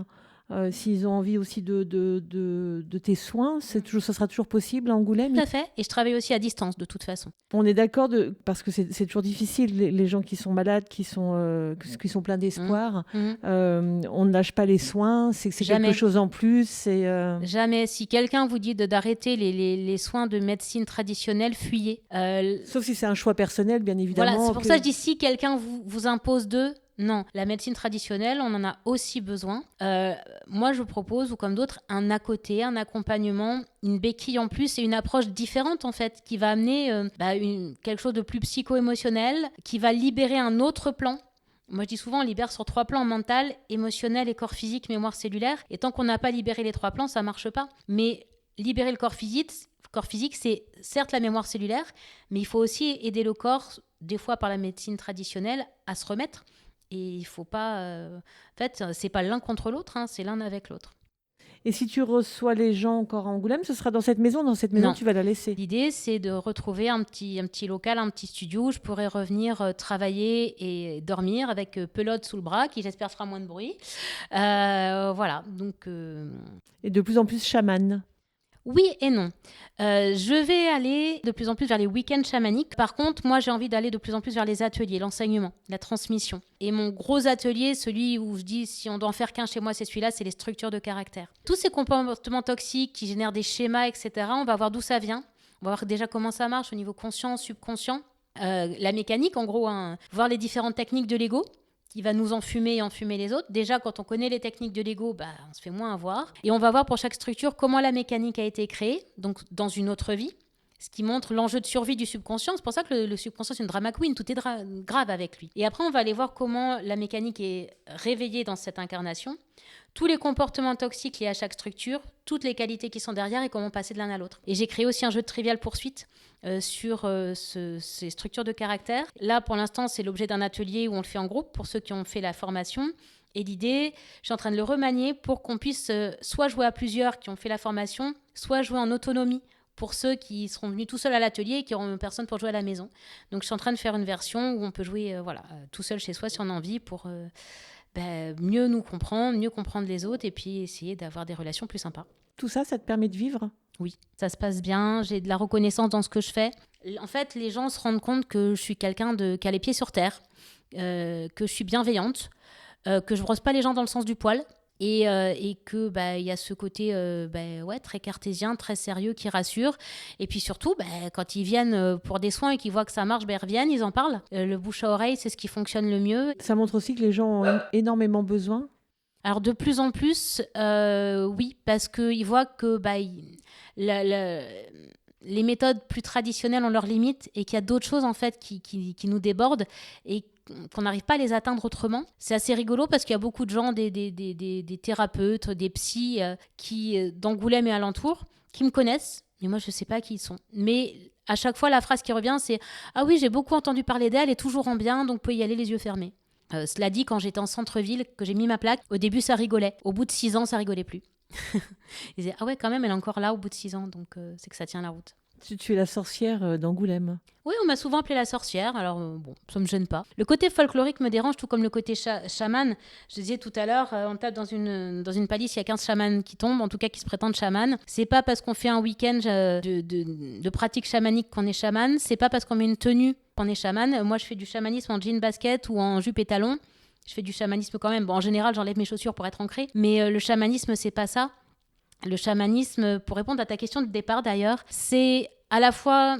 s'ils ont envie aussi de tes soins, ça sera toujours possible à Angoulême ? Tout à fait. Et je travaille aussi à distance, de toute façon. On est d'accord, parce que c'est toujours difficile, les gens qui sont malades, qui sont pleins d'espoir, on ne lâche pas les soins, c'est Jamais. quelque chose en plus. Jamais. Si quelqu'un vous dit d'arrêter les soins de médecine traditionnelle, fuyez. Sauf si c'est un choix personnel, bien évidemment. Voilà, c'est pour ça que je dis si quelqu'un vous impose non, la médecine traditionnelle, on en a aussi besoin. Moi, je propose, ou comme d'autres, un à côté, un accompagnement, une béquille en plus et une approche différente, en fait, qui va amener quelque chose de plus psycho-émotionnel, qui va libérer un autre plan. Moi, je dis souvent, on libère sur 3 plans, mental, émotionnel et corps physique, mémoire cellulaire. Et tant qu'on n'a pas libéré les 3 plans, ça ne marche pas. Mais libérer le corps physique, c'est certes la mémoire cellulaire, mais il faut aussi aider le corps, des fois par la médecine traditionnelle, à se remettre. Et il ne faut pas... En fait, ce n'est pas l'un contre l'autre, c'est l'un avec l'autre. Et si tu reçois les gens encore à Angoulême, ce sera dans cette maison non. Tu vas la laisser. L'idée, c'est de retrouver un petit local, un petit studio où je pourrais revenir travailler et dormir avec Pelote sous le bras, qui j'espère fera moins de bruit. Voilà, donc... Et de plus en plus chamane. Oui et non. Je vais aller de plus en plus vers les week-ends chamaniques. Par contre, moi, j'ai envie d'aller de plus en plus vers les ateliers, l'enseignement, la transmission. Et mon gros atelier, celui où je dis, si on doit en faire qu'un chez moi, c'est celui-là, c'est les structures de caractère. Tous ces comportements toxiques qui génèrent des schémas, etc., on va voir d'où ça vient. On va voir déjà comment ça marche au niveau conscient, subconscient. La mécanique, en gros, voir les différentes techniques de l'ego, qui va nous enfumer et enfumer les autres. Déjà, quand on connaît les techniques de l'ego, on se fait moins avoir. Et on va voir pour chaque structure comment la mécanique a été créée, donc dans une autre vie, ce qui montre l'enjeu de survie du subconscient. C'est pour ça que le subconscient, c'est une drama queen, tout est grave avec lui. Et après, on va aller voir comment la mécanique est réveillée dans cette incarnation, tous les comportements toxiques liés à chaque structure, toutes les qualités qui sont derrière et comment passer de l'un à l'autre. Et j'ai créé aussi un jeu de trivial poursuite sur ces structures de caractère. Là, pour l'instant, c'est l'objet d'un atelier où on le fait en groupe pour ceux qui ont fait la formation. Et l'idée, je suis en train de le remanier pour qu'on puisse soit jouer à plusieurs qui ont fait la formation, soit jouer en autonomie pour ceux qui seront venus tout seuls à l'atelier et qui n'auront personne pour jouer à la maison. Donc, je suis en train de faire une version où on peut jouer tout seul chez soi si on a envie pour mieux nous comprendre, mieux comprendre les autres et puis essayer d'avoir des relations plus sympas. Tout ça, ça te permet de vivre ? Oui, ça se passe bien, j'ai de la reconnaissance dans ce que je fais. En fait, les gens se rendent compte que je suis quelqu'un qui a les pieds sur terre, que je suis bienveillante, que je brosse pas les gens dans le sens du poil et que y a ce côté très cartésien, très sérieux qui rassure. Et puis surtout, quand ils viennent pour des soins et qu'ils voient que ça marche, ils reviennent, ils en parlent. Le bouche à oreille, c'est ce qui fonctionne le mieux. Ça montre aussi que les gens ont énormément besoin. Alors de plus en plus, oui, parce qu'ils voient que la- la- les méthodes plus traditionnelles ont leurs limites et qu'il y a d'autres choses en fait qui nous débordent et qu'on n'arrive pas à les atteindre autrement. C'est assez rigolo parce qu'il y a beaucoup de gens, des thérapeutes, des psys d'Angoulême et alentours qui me connaissent, mais moi je ne sais pas qui ils sont. Mais à chaque fois, la phrase qui revient, c'est « Ah oui, j'ai beaucoup entendu parler d'elle, elle est toujours en bien, donc vous pouvez y aller les yeux fermés ». Cela dit, quand j'étais en centre-ville, que j'ai mis ma plaque, au début ça rigolait. Au bout de 6 ans, ça rigolait plus. Ils disaient « Ah ouais, quand même, elle est encore là au bout de 6 ans, donc c'est que ça tient la route ». Tu es la sorcière d'Angoulême. Oui, on m'a souvent appelée la sorcière, alors bon, ça me gêne pas. Le côté folklorique me dérange, tout comme le côté chaman. Je disais tout à l'heure, on tape dans une palisse, il y a 15 chamans qui tombent, en tout cas qui se prétendent chamans. C'est pas parce qu'on fait un week-end de pratique chamanique qu'on est chaman, c'est pas parce qu'on met une tenue qu'on est chaman. Moi, je fais du chamanisme en jean basket ou en jupe et talons. Je fais du chamanisme quand même. Bon, en général, j'enlève mes chaussures pour être ancrée, mais le chamanisme, c'est pas ça. Le chamanisme, pour répondre à ta question de départ d'ailleurs, c'est à la fois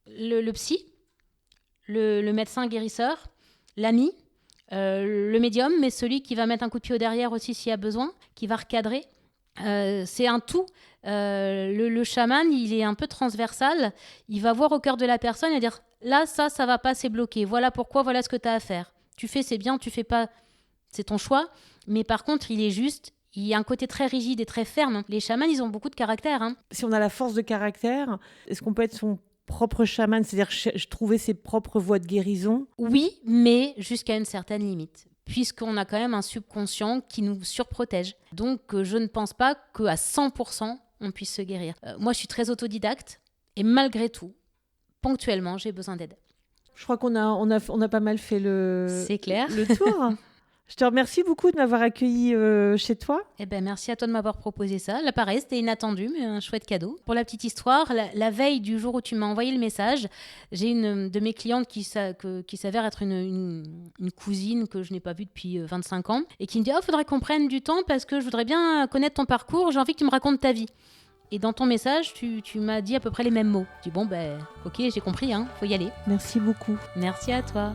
le psy, le médecin guérisseur, l'ami, le médium, mais celui qui va mettre un coup de pied au derrière aussi s'il y a besoin, qui va recadrer. C'est un tout. Le chaman, il est un peu transversal. Il va voir au cœur de la personne et dire là, ça va pas, c'est bloqué. Voilà pourquoi, voilà ce que tu as à faire. Tu fais, c'est bien, tu fais pas, c'est ton choix. Mais par contre, il est juste. Il y a un côté très rigide et très ferme. Les chamans, ils ont beaucoup de caractère. Si on a la force de caractère, est-ce qu'on peut être son propre chaman, c'est-à-dire trouver ses propres voies de guérison? Oui, mais jusqu'à une certaine limite, puisqu'on a quand même un subconscient qui nous surprotège. Donc, je ne pense pas qu'à 100%, on puisse se guérir. Moi, je suis très autodidacte, et malgré tout, ponctuellement, j'ai besoin d'aide. Je crois qu'on a pas mal fait C'est clair. le tour. Je te remercie beaucoup de m'avoir accueilli chez toi. Eh ben, merci à toi de m'avoir proposé ça. Là, pareil, c'était inattendu, mais un chouette cadeau. Pour la petite histoire, la veille du jour où tu m'as envoyé le message, j'ai une de mes clientes qui s'avère être une cousine que je n'ai pas vue depuis 25 ans et qui me dit « Oh, faudrait qu'on prenne du temps parce que je voudrais bien connaître ton parcours, j'ai envie que tu me racontes ta vie. » Et dans ton message, tu m'as dit à peu près les mêmes mots. Je dis « Bon, ben, ok, j'ai compris, faut y aller. » Merci beaucoup. Merci à toi.